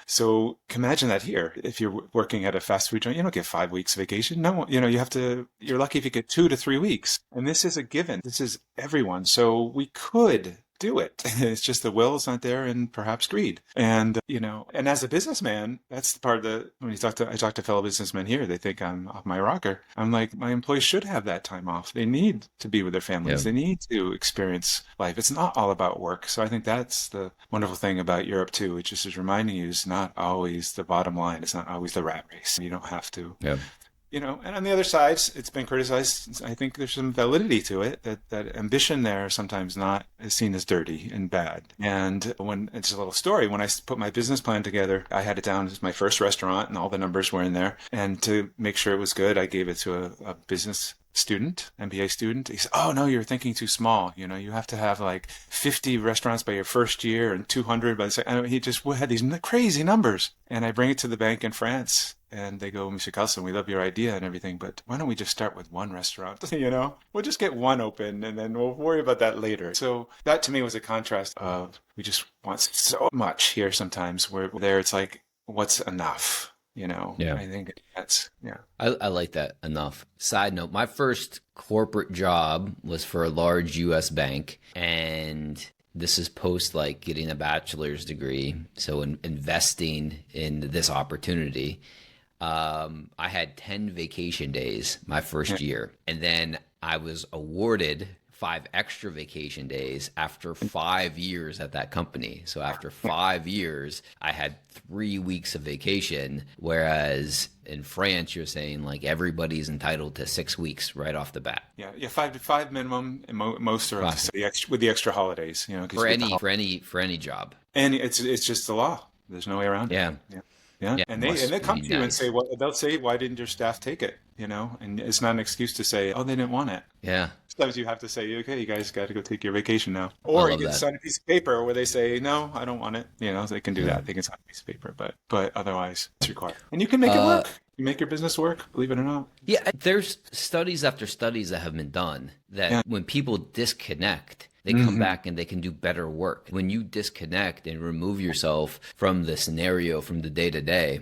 so imagine that here. If you're working at a fast food joint, you don't get 5 weeks vacation. No, you're lucky if you get 2 to 3 weeks. And this is a given. This is everyone. So we could do it. It's just the will is not there and perhaps greed. And, and as a businessman, that's the part that when I talk to fellow businessmen here, they think I'm off my rocker. I'm like, my employees should have that time off. They need to be with their families. Yeah. They need to experience life. It's not all about work. So I think that's the wonderful thing about Europe too. It just is reminding you it's not always the bottom line. It's not always the rat race. You don't have to. Yeah. And on the other side, it's been criticized. I think there's some validity to it, that ambition there is sometimes not is seen as dirty and bad. And when it's a little story, when I put my business plan together, I had it down as my first restaurant and all the numbers were in there. And to make sure it was good, I gave it to a business student, MBA student. He said, "Oh no, you're thinking too small. You have to have like 50 restaurants by your first year and 200 by the second." He just had these crazy numbers. And I bring it to the bank in France. And they go, "Mr. Carlson, we love your idea and everything, but why don't we just start with one restaurant? We'll just get one open and then we'll worry about that later." So that to me was a contrast of, we just want so much here sometimes, where there it's like, what's enough? Yeah. I think that's, yeah. I like that enough. Side note, my first corporate job was for a large US bank, and this is post like getting a bachelor's degree. So investing in this opportunity. I had 10 vacation days my first year, and then I was awarded 5 extra vacation days after 5 years at that company. So after 5 years, I had 3 weeks of vacation, whereas in France, you're saying like everybody's entitled to 6 weeks right off the bat. Yeah, 5 minimum, and most are with the extra holidays. For any job. And it's just the law. There's no way around it. Yeah. Yeah, Yeah, and they come to you and say, "Well, they'll say, why didn't your staff take it?" And it's not an excuse to say, "Oh, they didn't want it." Yeah. Sometimes you have to say, "Okay, you guys got to go take your vacation now," or you can sign a piece of paper where they say, "No, I don't want it." They can do that. They can sign a piece of paper, but otherwise, it's required. And you can make it work. You make your business work, believe it or not. Yeah, there's studies after studies that have been done that when people disconnect, they come back and they can do better work. When you disconnect and remove yourself from the scenario, from the day-to-day,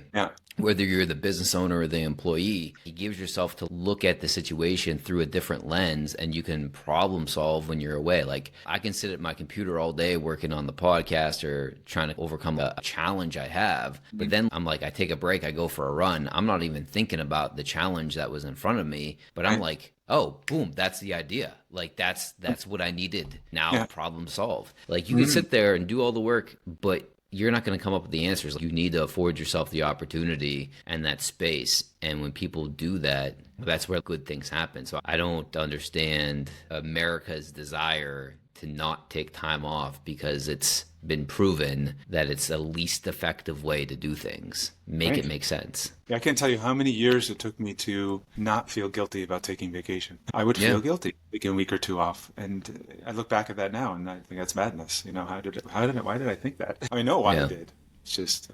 whether you're the business owner or the employee, it gives yourself to look at the situation through a different lens, and you can problem solve when you're away. Like, I can sit at my computer all day working on the podcast or trying to overcome a challenge I have. But then I'm like, I take a break, I go for a run. I'm not even thinking about the challenge that was in front of me, but I'm like, oh, boom, that's the idea. Like, that's what I needed. Now, problem solved. Like, you can sit there and do all the work, but you're not going to come up with the answers. You need to afford yourself the opportunity and that space. And when people do that, that's where good things happen. So I don't understand America's desire to not take time off, because it's been proven that it's the least effective way to do things. Make it make sense. Yeah, I can't tell you how many years it took me to not feel guilty about taking vacation. I would feel guilty taking a week or two off, and I look back at that now, and I think that's madness. Why did I think that? I know why I did. It's just.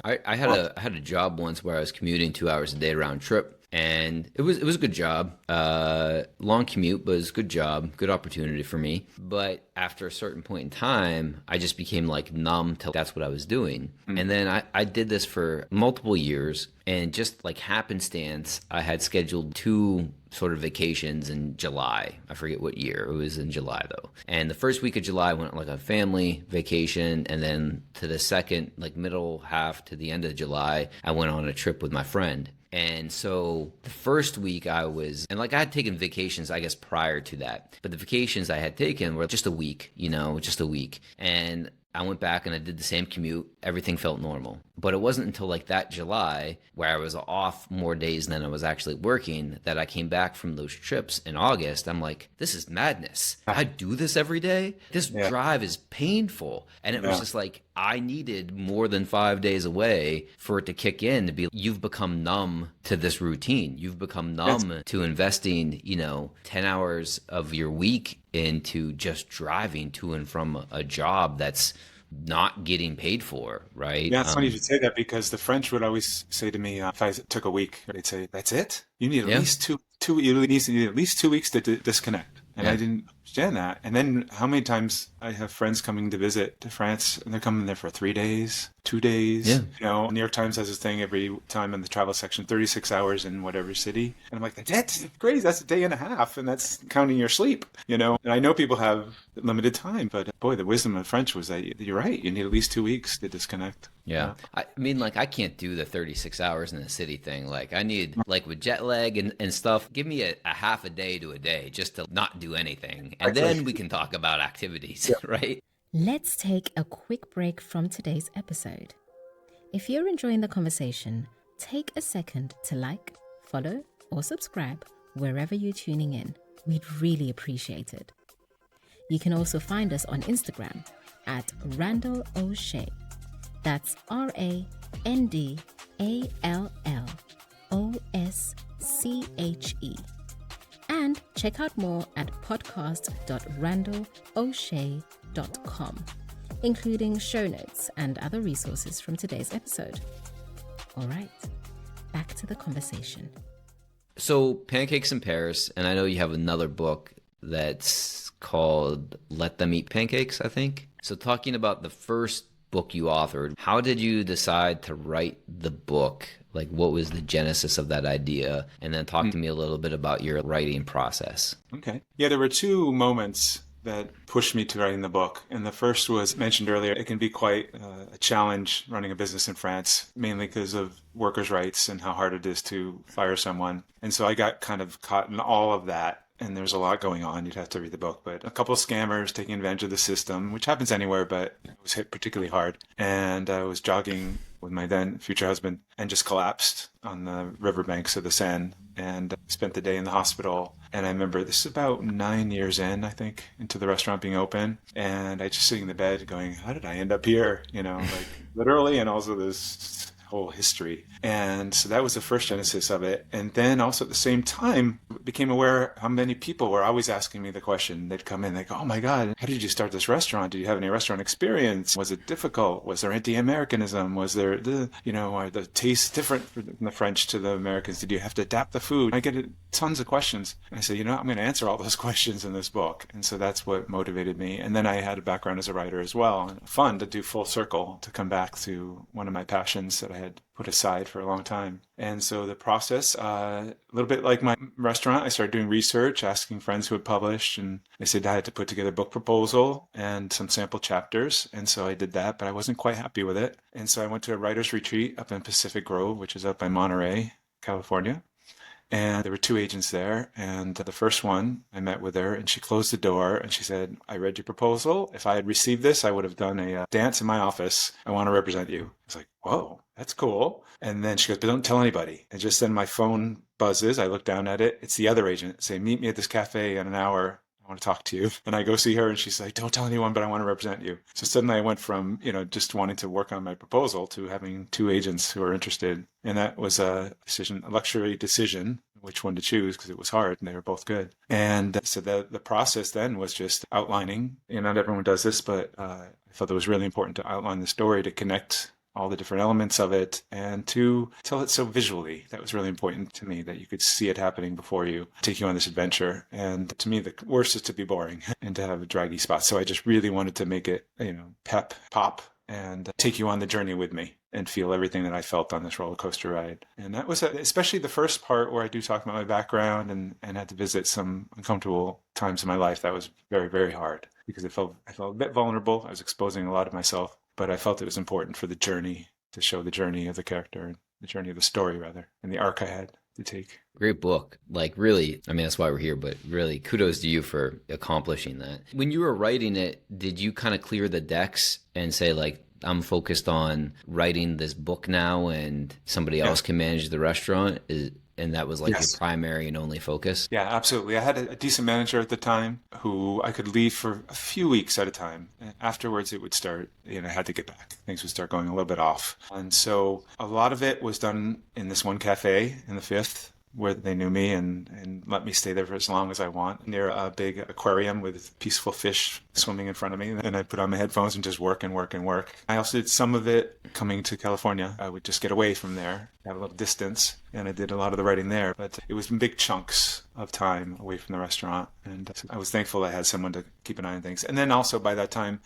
I had a job once where I was commuting 2 hours a day round trip. And it was a good job. Long commute, but it was a good job, good opportunity for me. But after a certain point in time, I just became like numb to that's what I was doing. And then I did this for multiple years, and just like happenstance, I had scheduled 2 sort of vacations in July. I forget what year. It was in July though. And the first week of July I went on like a family vacation, and then to the second, like middle half to the end of July, I went on a trip with my friend. And so the first week I had taken vacations, I guess, prior to that. But the vacations I had taken were just a week, just a week. And I went back and I did the same commute. Everything felt normal. But it wasn't until like that July, where I was off more days than I was actually working, that I came back from those trips in August. I'm like, this is madness. I do this every day. This drive is painful. And it was just like, I needed more than 5 days away for it to kick in, to be, you've become numb to this routine. You've become numb to investing, 10 hours of your week into just driving to and from a job that's not getting paid for, right? Yeah, it's funny you should say that, because the French would always say to me, if I took a week, they'd say, "That's it? You need at least two. You need at least 2 weeks to disconnect." And I didn't understand that. And then how many times I have friends coming to visit to France, and they're coming there for 3 days, 2 days. Yeah. New York Times has this thing every time in the travel section, 36 hours in whatever city. And I'm like, that's crazy. That's a day and a half, and that's counting your sleep, And I know people have limited time, but boy, the wisdom of French was that you're right. You need at least 2 weeks to disconnect. Yeah. I mean, like, I can't do the 36 hours in the city thing. Like, I need, like, with jet lag and stuff, give me a half a day to a day just to not do anything. And then we can talk about activities, right? Let's take a quick break from today's episode. If you're enjoying the conversation, take a second to like, follow, or subscribe wherever you're tuning in. We'd really appreciate it. You can also find us on Instagram at Randall Osché. That's RandallOsche. And check out more at podcast.randallosche.com, including show notes and other resources from today's episode. All right, back to the conversation. So, Pancakes in Paris, and I know you have another book that's called Let Them Eat Pancakes, I think. So, talking about the first book you authored, how did you decide to write the book? Like, what was the genesis of that idea? And then talk to me a little bit about your writing process. Okay. Yeah, there were 2 moments that pushed me to writing the book. And the first was mentioned earlier. It can be quite a challenge running a business in France, mainly because of workers' rights and how hard it is to fire someone. And so I got kind of caught in all of that. And there's a lot going on. You'd have to read the book. But a couple of scammers taking advantage of the system, which happens anywhere, but it was hit particularly hard. And I was jogging with my then future husband and just collapsed on the riverbanks of the Seine, and spent the day in the hospital. And I remember this is about 9 years in, I think, into the restaurant being open. And I just sitting in the bed going, how did I end up here? Like literally, and also this whole history. And so that was the first genesis of it. And then also at the same time, became aware how many people were always asking me the question. They'd come in, they go, "Oh my God, how did you start this restaurant? Did you have any restaurant experience? Was it difficult? Was there anti-Americanism? Was there are the tastes different from the French to the Americans? Did you have to adapt the food?" I get tons of questions. And I say, I'm going to answer all those questions in this book. And so that's what motivated me. And then I had a background as a writer as well. And fun to do full circle, to come back to one of my passions that I had put aside for a long time. And so the process, a little bit like my restaurant, I started doing research, asking friends who had published, and they said I had to put together a book proposal and some sample chapters. And so I did that, but I wasn't quite happy with it. And so I went to a writer's retreat up in Pacific Grove, which is up by Monterey, California. And there were 2 agents there. And the first one, I met with her, and she closed the door and she said, "I read your proposal. If I had received this, I would have done a dance in my office. I want to represent you." I was like, whoa, that's cool. And then she goes, "But don't tell anybody." And just then my phone buzzes. I look down at it. It's the other agent saying, "Meet me at this cafe in an hour. I want to talk to you." And I go see her and she's like, "Don't tell anyone, but I want to represent you." So suddenly I went from, just wanting to work on my proposal to having 2 agents who were interested. And that was a luxury decision, which one to choose, because it was hard and they were both good. And so the process then was just outlining. Not everyone does this, but I felt it was really important to outline the story, to connect all the different elements of it, and to tell it so visually. That was really important to me, that you could see it happening before you, take you on this adventure. And to me, the worst is to be boring and to have a draggy spot. So I just really wanted to make it, pep, pop, and take you on the journey with me and feel everything that I felt on this roller coaster ride. And that was especially the first part where I do talk about my background and had to visit some uncomfortable times in my life. That was very, very hard because I felt a bit vulnerable. I was exposing a lot of myself, but I felt it was important for the journey, to show the journey of the character, the journey of the story rather, and the arc I had to take. Great book. Like, really, I mean, that's why we're here, but really kudos to you for accomplishing that. When you were writing it, did you kind of clear the decks and say, like, I'm focused on writing this book now and somebody else can manage the restaurant? And that was like your primary and only focus? Yeah, absolutely. I had a decent manager at the time who I could leave for a few weeks at a time. Afterwards, it would start, I had to get back. Things would start going a little bit off. And so a lot of it was done in this one cafe in the Fifth, where they knew me and let me stay there for as long as I want, near a big aquarium with peaceful fish swimming in front of me. And I put on my headphones and just work and work and work. I also did some of it coming to California. I would just get away from there, have a little distance, and I did a lot of the writing there. But it was in big chunks of time away from the restaurant. And I was thankful I had someone to keep an eye on things. And then also by that time,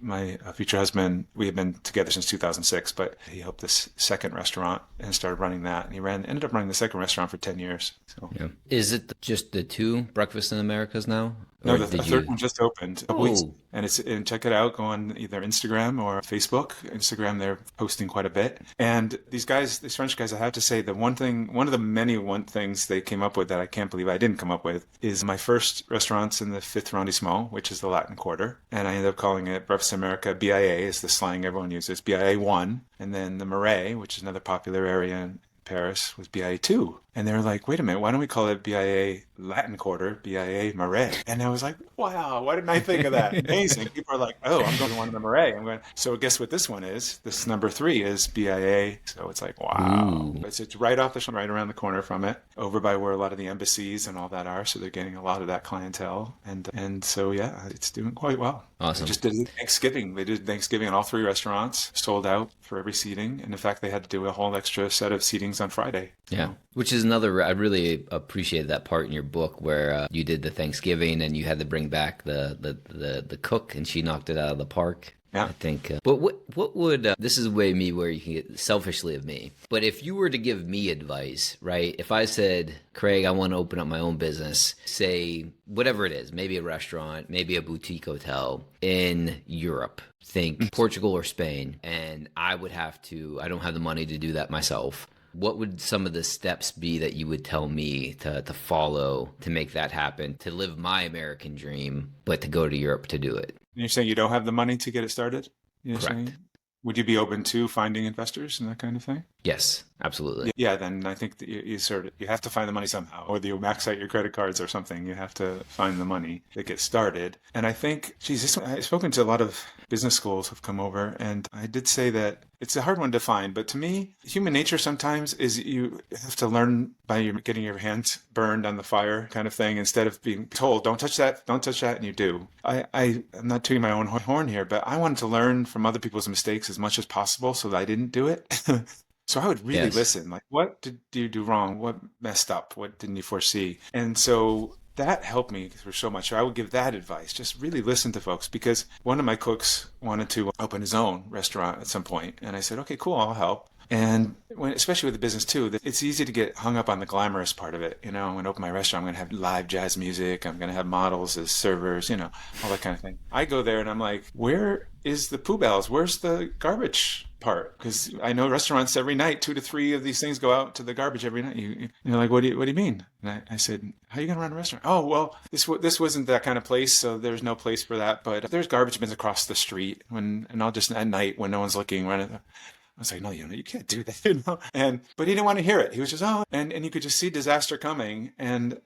my future husband, we had been together since 2006, but he helped this second restaurant and started running that. And he ended up running the second restaurant for 10 years. So. Yeah. Is it just the two Breakfast in Americas now? No, the third one just opened. And check it out. Go on either Instagram or Facebook. Instagram, they're posting quite a bit. And these French guys, I have to say, one of the many things they came up with that I can't believe I didn't come up with is my first restaurant's in the 5th arrondissement, which is the Latin Quarter. And I ended up calling it Breakfast America. BIA is the slang everyone uses. BIA 1. And then the Marais, which is another popular area in Paris, was BIA 2. And they were like, wait a minute, why don't we call it BIA Latin Quarter, BIA Marais? And I was like, wow, why didn't I think of that? Amazing. People are like, oh, I'm going to one of the Marais. So guess what this one is? This number 3 is BIA. So it's like, wow. It's right off the right around the corner from it, over by where a lot of the embassies and all that are. So they're getting a lot of that clientele. And so, yeah, it's doing quite well. Awesome. They just did Thanksgiving. They did Thanksgiving in all 3 restaurants, sold out for every seating. And in fact, they had to do a whole extra set of seatings on Friday. Yeah. Which is another, I really appreciated that part in your book where you did the Thanksgiving and you had to bring back the cook and she knocked it out of the park. Yeah. I think, but what would, this is way me where you can get selfishly of me, but if you were to give me advice, right? If I said, Craig, I want to open up my own business, say whatever it is, maybe a restaurant, maybe a boutique hotel in Europe, think Portugal or Spain, and I don't have the money to do that myself. What would some of the steps be that you would tell me to follow to make that happen, to live my American dream, but to go to Europe to do it? And you're saying you don't have the money to get it started? Correct. Saying? Would you be open to finding investors and that kind of thing? Yes, absolutely. Yeah, then I think that you have to find the money somehow, or you max out your credit cards or something. You have to find the money to get started. And I think, I've spoken to a lot of business schools who've come over, and I did say that it's a hard one to find. But to me, human nature sometimes is you have to learn by getting your hands burned on the fire kind of thing, instead of being told, don't touch that, and you do. I'm not tooting my own horn here, but I wanted to learn from other people's mistakes as much as possible so that I didn't do it. So I would really listen, like, what did you do wrong? What messed up? What didn't you foresee? And so that helped me through so much. So I would give that advice. Just really listen to folks, because one of my cooks wanted to open his own restaurant at some point. And I said, okay, cool, I'll help. And especially with the business too, it's easy to get hung up on the glamorous part of it. I'm going to open my restaurant. I'm going to have live jazz music. I'm going to have models as servers, all that kind of thing. I go there and I'm like, where is the poubelles? Where's the garbage part? Because I know restaurants every night, 2 to 3 of these things go out to the garbage every night. You're like, what do you mean? And I said, how are you going to run a restaurant? Oh, well, this wasn't that kind of place, so there's no place for that. But there's garbage bins across the street, and I'll just at night when no one's looking, run it. I was like, no, you can't do that. But he didn't want to hear it. He was just, and you could just see disaster coming. And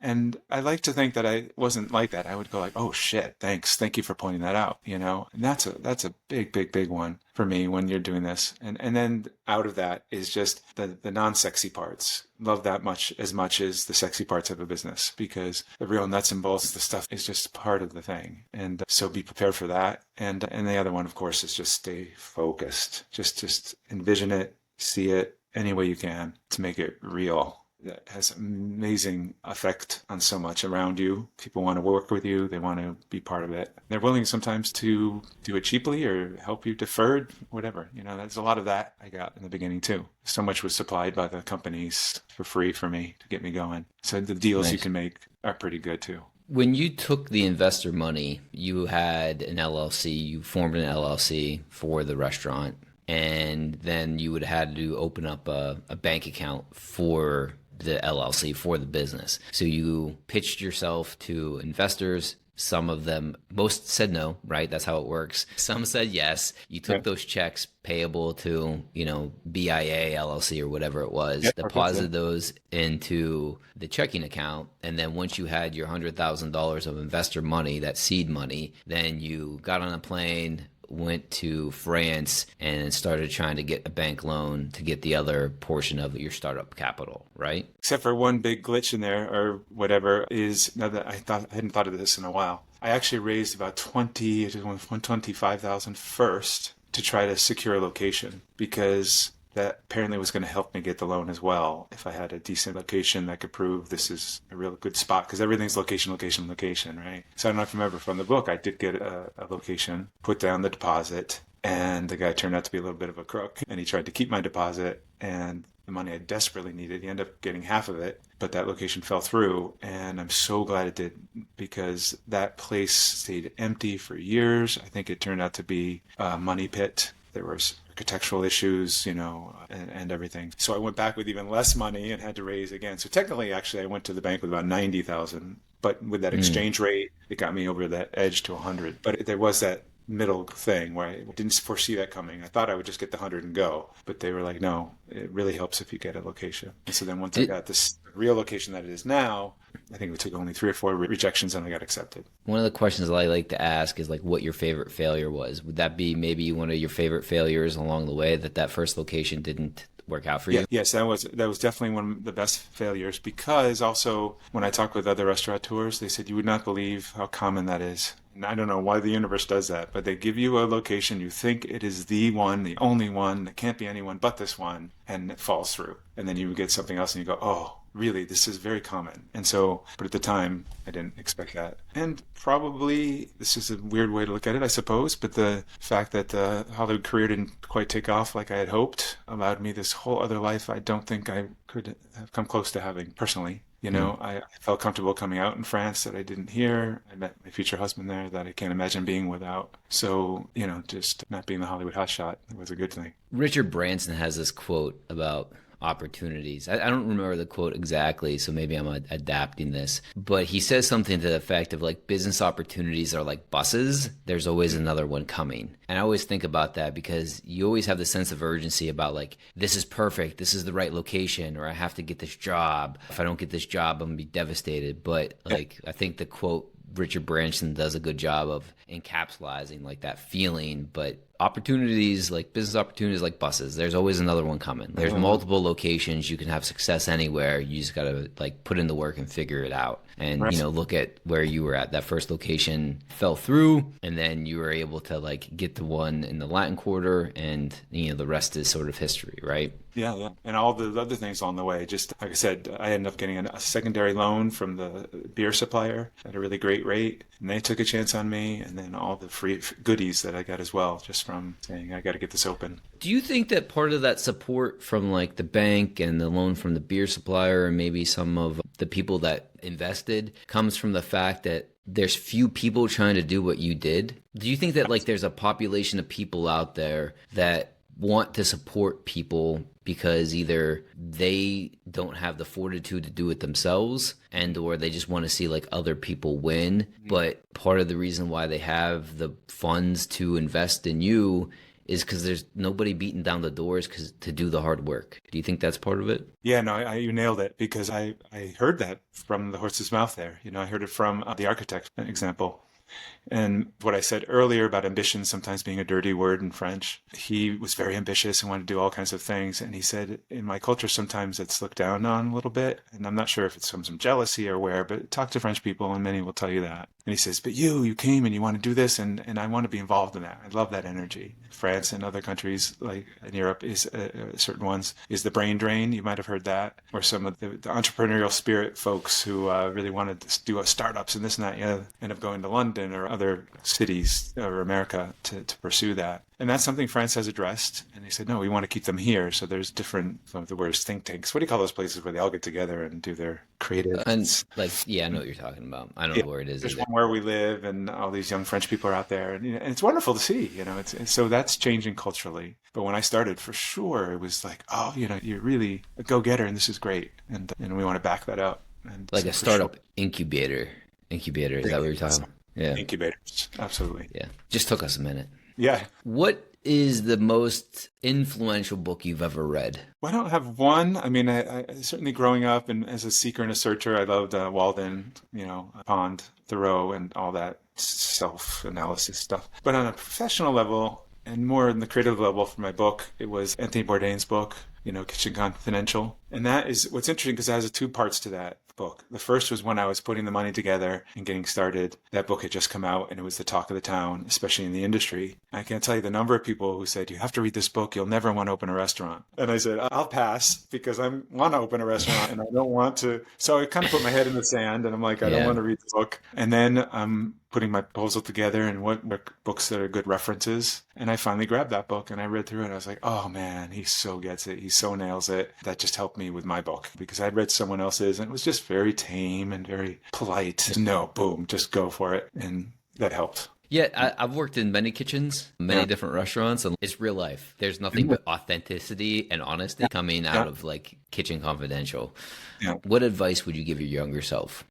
I like to think that I wasn't like that. I would go like, oh shit, thanks. Thank you for pointing that out, And that's a big, big, big one for me when you're doing this. And then out of that is just the non-sexy parts. Love that much as the sexy parts of a business, because the real nuts and bolts, the stuff is just part of the thing. And so be prepared for that. And the other one, of course, is just stay focused. Just envision it, see it any way you can to make it real. That has amazing effect on so much around you. People want to work with you. They want to be part of it. They're willing sometimes to do it cheaply or help you deferred, whatever. There's a lot of that I got in the beginning too. So much was supplied by the companies for free for me to get me going. So the deals you can make are pretty good too. When you took the investor money, you had an LLC, you formed an LLC for the restaurant, and then you would have had to open up a bank account for the LLC, for the business. So you pitched yourself to investors. Some of them, most said no, right? That's how it works. Some said yes. You took those checks payable to, BIA, LLC, or whatever it was, deposited those into the checking account. And then once you had your $100,000 of investor money, that seed money, then you got on a plane, went to France, and started trying to get a bank loan to get the other portion of your startup capital, right? Except for one big glitch in there, or whatever, is now that I hadn't thought of this in a while. I actually raised about $125,000 first to try to secure a location, because that apparently was going to help me get the loan as well. If I had a decent location that could prove this is a real good spot, because everything's location, right? So I don't know if you remember from the book, I did get a location, put down the deposit, and the guy turned out to be a little bit of a crook, and he tried to keep my deposit and the money I desperately needed. He ended up getting half of it, but that location fell through, and I'm so glad it did, because that place stayed empty for years. I think it turned out to be a money pit. There was architectural issues, and everything. So I went back with even less money and had to raise again. So technically, actually, I went to the bank with about 90,000, but with that exchange rate, it got me over that edge to 100. But there was that middle thing where I didn't foresee that coming. I thought I would just get the 100 and go, but they were like, no, it really helps if you get a location. And so then once I got this real location that it is now, I think it took only 3 or 4 rejections and I got accepted. One of the questions that I like to ask is what your favorite failure was. Would that be maybe one of your favorite failures along the way, that first location didn't work out for you? Yes, that was definitely one of the best failures, because also when I talk with other restaurateurs, they said you would not believe how common that is. And I don't know why the universe does that, but they give you a location, you think it is the one, the only one, there can't be anyone but this one, and it falls through. And then you get something else and you go, oh, really, this is very common. And so, but at the time, I didn't expect that. And probably, this is a weird way to look at it, I suppose, but the fact that the Hollywood career didn't quite take off like I had hoped allowed me this whole other life I don't think I could have come close to having personally. I felt comfortable coming out in France that I didn't hear. I met my future husband there that I can't imagine being without. So, just not being the Hollywood hotshot was a good thing. Richard Branson has this quote about opportunities. I don't remember the quote exactly, so maybe I'm adapting this. But he says something to the effect of business opportunities are like buses. There's always another one coming. And I always think about that, because you always have the sense of urgency about this is perfect, this is the right location, or I have to get this job. If I don't get this job, I'm going to be devastated. But I think the quote, Richard Branson does a good job of encapsulating that feeling. But opportunities, business opportunities, like buses, there's always another one coming. There's multiple locations. You can have success anywhere. You just got to put in the work and figure it out. And, look at where you were at. That first location fell through, and then you were able to get the one in the Latin Quarter, and, the rest is sort of history, right? Yeah. And all the other things along the way, just like I said, I ended up getting a secondary loan from the beer supplier at a really great rate. And they took a chance on me, and then all the free goodies that I got as well, just from saying, I got to get this open. Do you think that part of that support from the bank and the loan from the beer supplier, and maybe some of the people that invested, comes from the fact that there's few people trying to do what you did? Do you think that there's a population of people out there that want to support people because either they don't have the fortitude to do it themselves, and or they just want to see other people win? But part of the reason why they have the funds to invest in you is because there's nobody beating down the doors to do the hard work. Do you think that's part of it? Yeah, no, you nailed it, because I heard that from the horse's mouth there. I heard it from the architect example. And what I said earlier about ambition sometimes being a dirty word in French, he was very ambitious and wanted to do all kinds of things. And he said, in my culture, sometimes it's looked down on a little bit. And I'm not sure if it's from some jealousy or where, but talk to French people and many will tell you that. And he says, but you came and you want to do this, and I want to be involved in that. I love that energy. France and other countries like in Europe is certain ones is the brain drain. You might have heard that, or some of the entrepreneurial spirit folks who really wanted to do startups and this and that, end up going to London or other cities or America to pursue that. And that's something France has addressed. And they said, no, we want to keep them here. So there's different, some of the words, think tanks. What do you call those places where they all get together and do their creative? And like, yeah, I know what you're talking about. I don't know where it is. There's either. one where we live, and all these young French people are out there, and it's wonderful to see. So that's changing culturally. But when I started, for sure, it was like, oh, you're really a go-getter, and this is great, and we want to back that up. And like so a startup incubator. Is that what you're talking about? Yeah. Incubators, absolutely. Yeah. Just took us a minute. Yeah. What is the most influential book you've ever read? Well, I don't have one. I mean, I certainly growing up and as a seeker and a searcher, I loved Walden, Pond, Thoreau, and all that self-analysis stuff. But on a professional level and more in the creative level for my book, it was Anthony Bourdain's book, Kitchen Confidential. And that is what's interesting because it has two parts to that book. The first was when I was putting the money together and getting started. That book had just come out and it was the talk of the town, especially in the industry. I can't tell you the number of people who said, you have to read this book. You'll never want to open a restaurant. And I said, I'll pass because I want to open a restaurant and I don't want to. So I kind of put my head in the sand and I'm like, I don't want to read the book. And then I'm putting my proposal together and what books that are good references. And I finally grabbed that book and I read through it and I was like, oh man, he so gets it. He so nails it. That just helped me with my book because I'd read someone else's and it was just very tame and very polite. No, boom, just go for it. And that helped. Yeah, I've worked in many kitchens, many different restaurants, and it's real life. There's nothing but authenticity and honesty coming out of like Kitchen Confidential. Yeah. What advice would you give your younger self?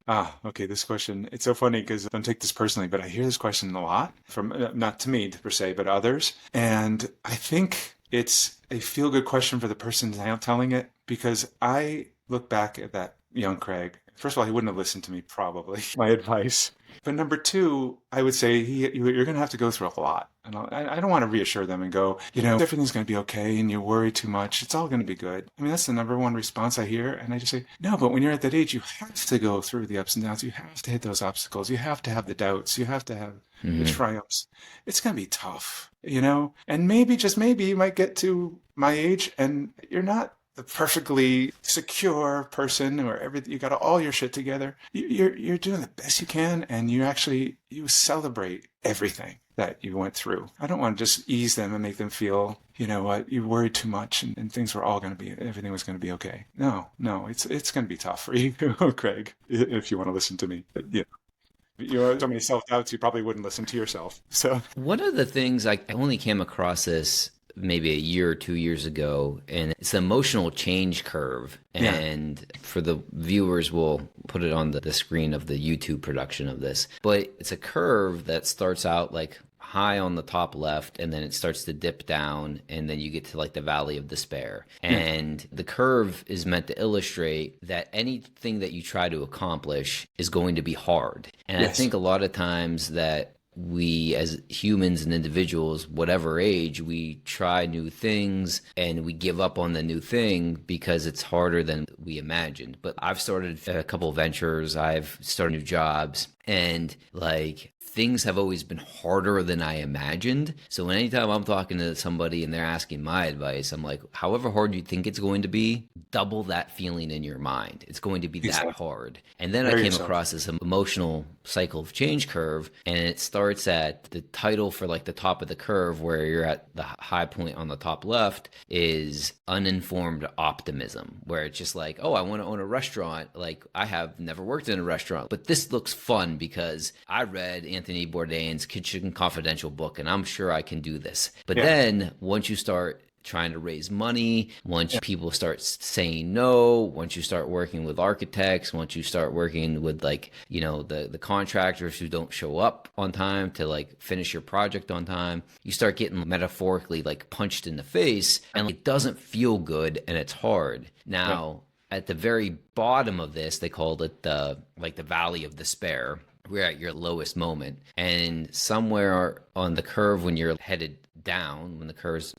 Okay, this question, it's so funny because I don't take this personally, but I hear this question a lot from, not to me per se, but others. And I think it's a feel-good question for the person telling it because I look back at that young Craig. First of all, he wouldn't have listened to me, probably, my advice. But number two, I would say you're going to have to go through a lot. And I don't want to reassure them and go, everything's going to be okay and you worry too much. It's all going to be good. I mean, that's the number one response I hear. And I just say, no, but when you're at that age, you have to go through the ups and downs. You have to hit those obstacles. You have to have the doubts. You have to have the triumphs. It's going to be tough, and maybe, just maybe, you might get to my age and you're not the perfectly secure person or everything, you got all your shit together. You're doing the best you can and you celebrate everything that you went through. I don't want to just ease them and make them feel, you worried too much and things were all everything was going to be okay. No, it's going to be tough for you, Craig, if you want to listen to me. But, you have so many self-doubts, you probably wouldn't listen to yourself. So one of the things I only came across this maybe a year or 2 years ago, and it's the emotional change curve. And for the viewers, we'll put it on the screen of the YouTube production of this. But it's a curve that starts out like high on the top left, and then it starts to dip down, and then you get to like the valley of despair. And the curve is meant to illustrate that anything that you try to accomplish is going to be hard. And I think a lot of times that we as humans and individuals, whatever age, we try new things and we give up on the new thing because it's harder than we imagined. But I've started a couple of ventures, I've started new jobs, and like things have always been harder than I imagined. So anytime I'm talking to somebody and they're asking my advice, I'm like, however hard you think it's going to be, double that feeling in your mind. It's going to be that hard. And then I came across this emotional cycle of change curve, and it starts at the title for like the top of the curve where you're at the high point on the top left is uninformed optimism, where it's just like, oh, I want to own a restaurant. Like I have never worked in a restaurant, but this looks fun because I read Anthony Bourdain's Kitchen Confidential book and I'm sure I can do this. But then once you start trying to raise money, once people start saying no, once you start working with architects, once you start working with like, the contractors who don't show up on time to like finish your project on time, you start getting metaphorically like punched in the face, and it doesn't feel good and it's hard. Now, at the very bottom of this, they called it the valley of despair. we're at your lowest moment. And somewhere on the curve, when you're headed down, when the curve's,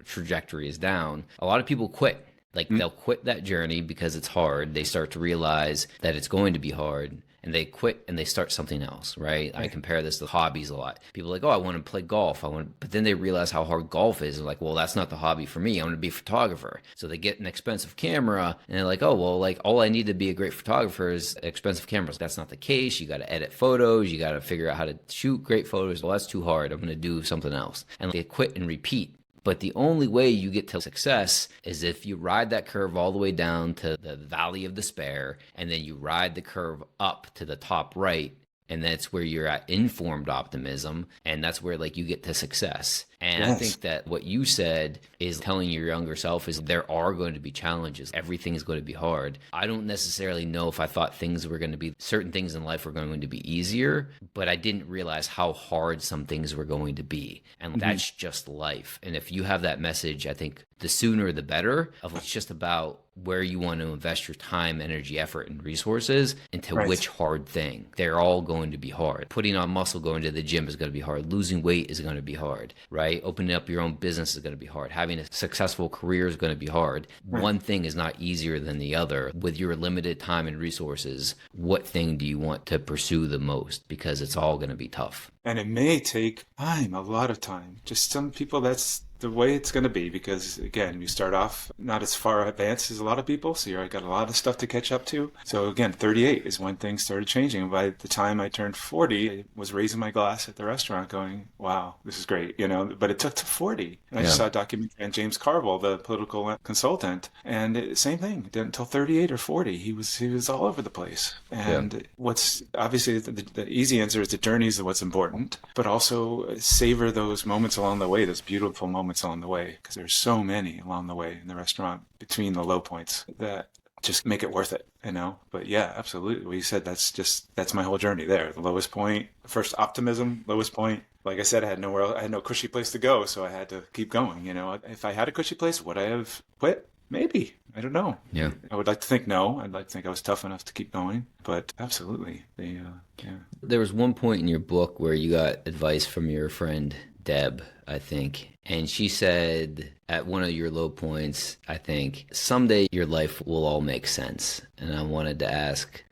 trajectory is down, a lot of people quit. Like they'll quit that journey because it's hard. They start to realize that it's going to be hard, and they quit and they start something else, right? I compare this to hobbies a lot. People are like, oh, I want to play golf. But then they realize how hard golf is. They're like, well, that's not the hobby for me. I want to be a photographer. So they get an expensive camera, and they're like, oh, well, like all I need to be a great photographer is expensive cameras. That's not the case. You got to edit photos. You got to figure out how to shoot great photos. Well, that's too hard. I'm going to do something else. And they quit and repeat. But the only way you get to success is if you ride that curve all the way down to the valley of despair, and then you ride the curve up to the top right. And that's where you're at informed optimism. And that's where like you get to success. And I think that what you said is telling your younger self is there are going to be challenges. Everything is going to be hard. I don't necessarily know if I thought things were going to be, certain things in life were going to be easier, but I didn't realize how hard some things were going to be. And that's just life. And if you have that message, I think the sooner the better. It's just about where you want to invest your time, energy, effort, and resources into which hard thing. They're all going to be hard. Putting on muscle, going to the gym is going to be hard. Losing weight is going to be hard, right? Opening up your own business is going to be hard. Having a successful career is going to be hard. One thing is not easier than the other. With your limited time and resources, what thing do you want to pursue the most? Because it's all going to be tough. And it may take time, a lot of time. Just some people, that's the way it's going to be, because again, you start off not as far advanced as a lot of people, so you've got a lot of stuff to catch up to. So again, 38 is when things started changing. And by the time I turned 40, I was raising my glass at the restaurant going, wow, this is great, but it took to 40. And I just saw a documentary on James Carville, the political consultant, and same thing. It didn't until 38 or 40. He was all over the place. And what's obviously the easy answer is the journey is what's important, but also savor those moments along the way, those beautiful moments along the way, because there's so many along the way in the restaurant between the low points that just make it worth it, But yeah, absolutely. What you said, that's my whole journey there. The lowest point, first optimism, lowest point. Like I said, I had no cushy place to go, so I had to keep going. If I had a cushy place, would I have quit? Maybe. I don't know. Yeah. I would like to think no. I'd like to think I was tough enough to keep going. But absolutely. There was one point in your book where you got advice from your friend Deb, I think. And she said at one of your low points, I think, someday your life will all make sense. And I wanted to ask,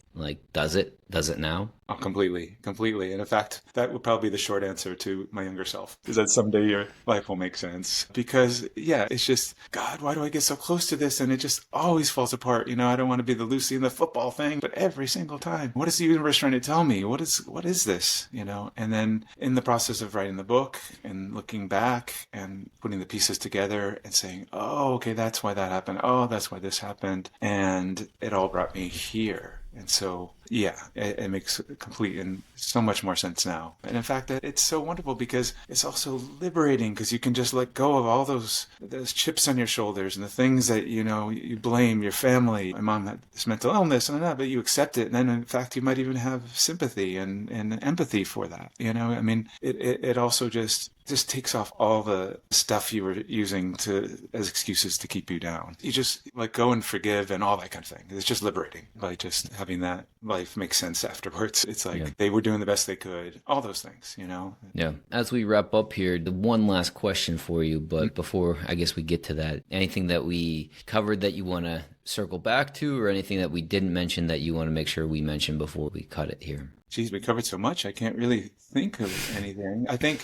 does it? Does it now? Oh, completely. And in fact, that would probably be the short answer to my younger self, is that someday your life will make sense. Because, it's just, God, why do I get so close to this? And it just always falls apart. I don't want to be the Lucy in the football thing, but every single time, what is the universe trying to tell me? What is this? And then in the process of writing the book and looking back and putting the pieces together and saying, oh, okay, that's why that happened. Oh, that's why this happened. And it all brought me here. And so, it makes complete and so much more sense now. And in fact, it's so wonderful because it's also liberating, because you can just let go of all those chips on your shoulders and the things that, you blame your family. My mom had this mental illness and that, but you accept it. And then in fact, you might even have sympathy and empathy for that. It also just takes off all the stuff you were using as excuses to keep you down. You just let go and forgive and all that kind of thing. It's just liberating by just having that life make sense afterwards. It's like they were doing the best they could. All those things, Yeah. As we wrap up here, the one last question for you, but before I guess we get to that, anything that we covered that you want to circle back to, or anything that we didn't mention that you want to make sure we mention before we cut it here? Geez, we covered so much. I can't really think of anything. I think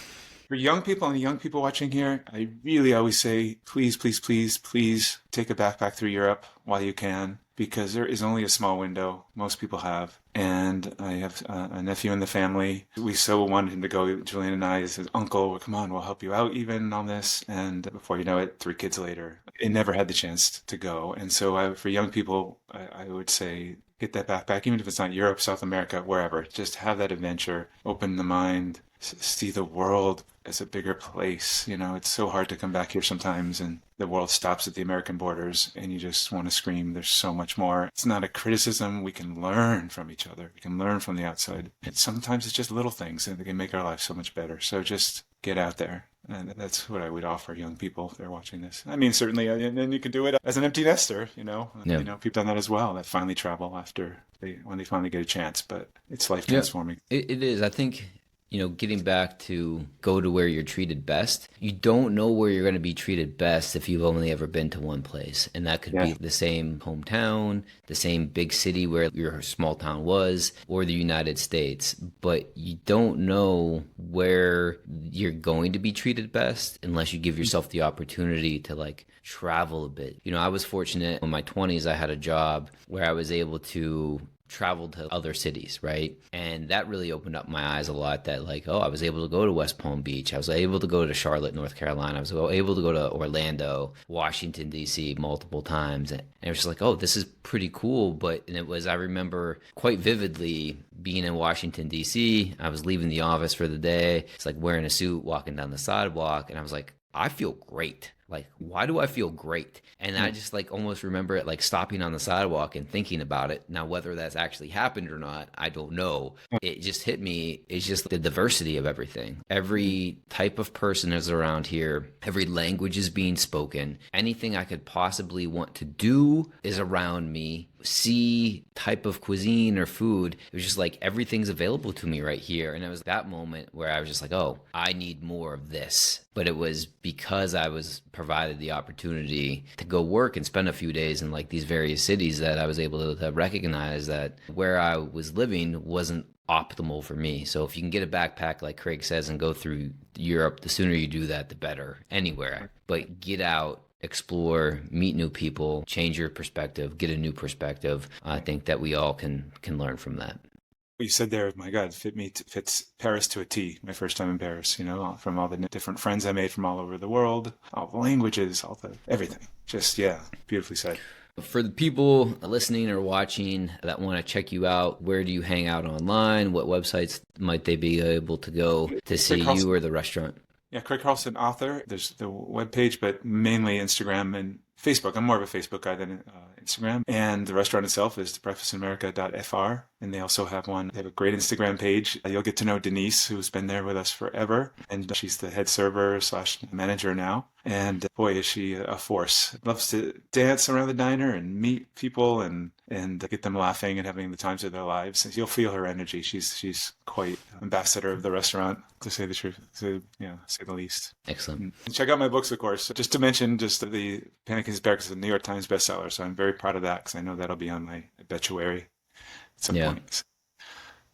for young people and young people watching here, I really always say, please, please, please, please take a backpack through Europe while you can, because there is only a small window. Most people have. And I have a nephew in the family. We so wanted him to go. Julian and I, as his uncle, come on, we'll help you out even on this. And before you know it, 3 kids later, it never had the chance to go. And so for young people, I would say, get that backpack, even if it's not Europe, South America, wherever. Just have that adventure, open the mind, see the world as a bigger place. It's so hard to come back here sometimes and the world stops at the American borders and you just want to scream, there's so much more. It's not a criticism. We can learn from each other. We can learn from the outside. And sometimes it's just little things and they can make our lives so much better. So just get out there. And that's what I would offer young people if they're watching this. I mean, certainly, and then you can do it as an empty nester, Yeah. People done that as well, that finally travel when they finally get a chance, but it's life transforming. It is. I think, getting back to go to where you're treated best, you don't know where you're going to be treated best if you've only ever been to one place. And that could be the same hometown, the same big city where your small town was, or the United States. But you don't know where you're going to be treated best unless you give yourself the opportunity to travel a bit. I was fortunate in my 20s, I had a job where I was able to traveled to other cities, right? And that really opened up my eyes a lot that I was able to go to West Palm Beach. I was able to go to Charlotte, North Carolina. I was able to go to Orlando, Washington, D.C. multiple times. And it was just this is pretty cool. I remember quite vividly being in Washington, D.C. I was leaving the office for the day. It's wearing a suit, walking down the sidewalk. And I was I feel great. Why do I feel great? And I just almost remember it stopping on the sidewalk and thinking about it. Now, whether that's actually happened or not, I don't know. It just hit me. It's just the diversity of everything. Every type of person is around here. Every language is being spoken. Anything I could possibly want to do is around me. See type of cuisine or food. It was just everything's available to me right here. And it was that moment where I was just oh, I need more of this. But it was because I was provided the opportunity to go work and spend a few days in these various cities that I was able to recognize that where I was living wasn't optimal for me. So if you can get a backpack, like Craig says, and go through Europe, the sooner you do that, the better. Anywhere. But get out, explore, meet new people, change your perspective, get a new perspective. I think that we all can learn from that. What you said there, my God, fits Paris to a T. My first time in Paris, from all the different friends I made from all over the world, all the languages, everything. Just, beautifully said. For the people listening or watching that want to check you out, where do you hang out online? What websites might they be able to go to see you or the restaurant? Yeah, Craig Carlson, author. There's the webpage, but mainly Instagram and Facebook. I'm more of a Facebook guy than Instagram. And the restaurant itself is breakfastinamerica.fr. And they also have a great Instagram page. You'll get to know Denise, who's been there with us forever. And she's the head server / manager now. And boy, is she a force. Loves to dance around the diner and meet people and get them laughing and having the times of their lives. You'll feel her energy. She's quite ambassador of the restaurant, to say the truth, say the least. Excellent. And check out my books, of course. Just to mention, the Pancakes and Pancakes is a New York Times bestseller, so I'm very proud of that because I know that'll be on my obituary at some point.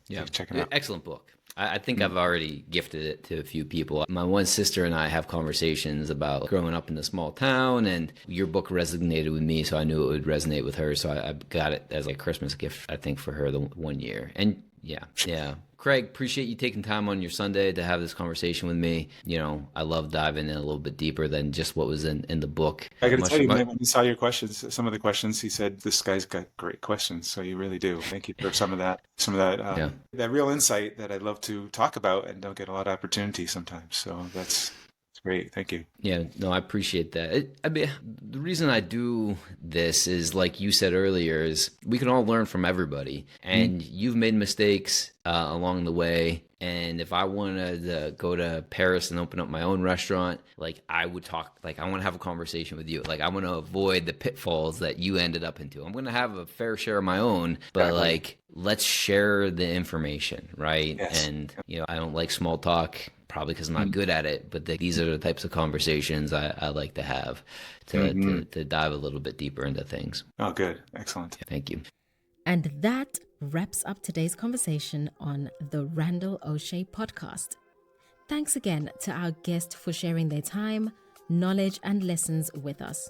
So check it out. Excellent book. I think I've already gifted it to a few people. My one sister and I have conversations about growing up in a small town, and your book resonated with me, so I knew it would resonate with her. So I got it as a Christmas gift, I think, for her the 1 year. And yeah. Craig, appreciate you taking time on your Sunday to have this conversation with me. I love diving in a little bit deeper than just what was in the book. I got to tell you, when he saw your questions, some of the questions, he said, this guy's got great questions. So you really do. Thank you for some of that that real insight that I'd love to talk about and don't get a lot of opportunity sometimes. So that's great. Thank you. Yeah, no, I appreciate that. The reason I do this is, like you said earlier, is we can all learn from everybody. And you've made mistakes along the way. And if I wanted to go to Paris and open up my own restaurant, I would talk, I want to have a conversation with you. I want to avoid the pitfalls that you ended up into. I'm going to have a fair share of my own, but let's share the information, right? Yes. And, I don't like small talk. Probably because I'm not good at it, but these are the types of conversations I like to have to dive a little bit deeper into things. Oh, good. Excellent. Thank you. And that wraps up today's conversation on the Randall Osché Podcast. Thanks again to our guest for sharing their time, knowledge, and lessons with us.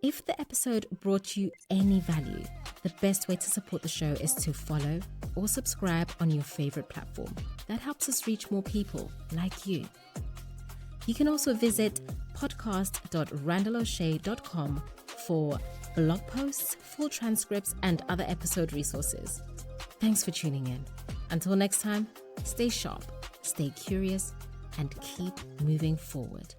If the episode brought you any value, the best way to support the show is to follow or subscribe on your favorite platform. That helps us reach more people like you. You can also visit podcast.randallosché.com for blog posts, full transcripts, and other episode resources. Thanks for tuning in. Until next time, stay sharp, stay curious, and keep moving forward.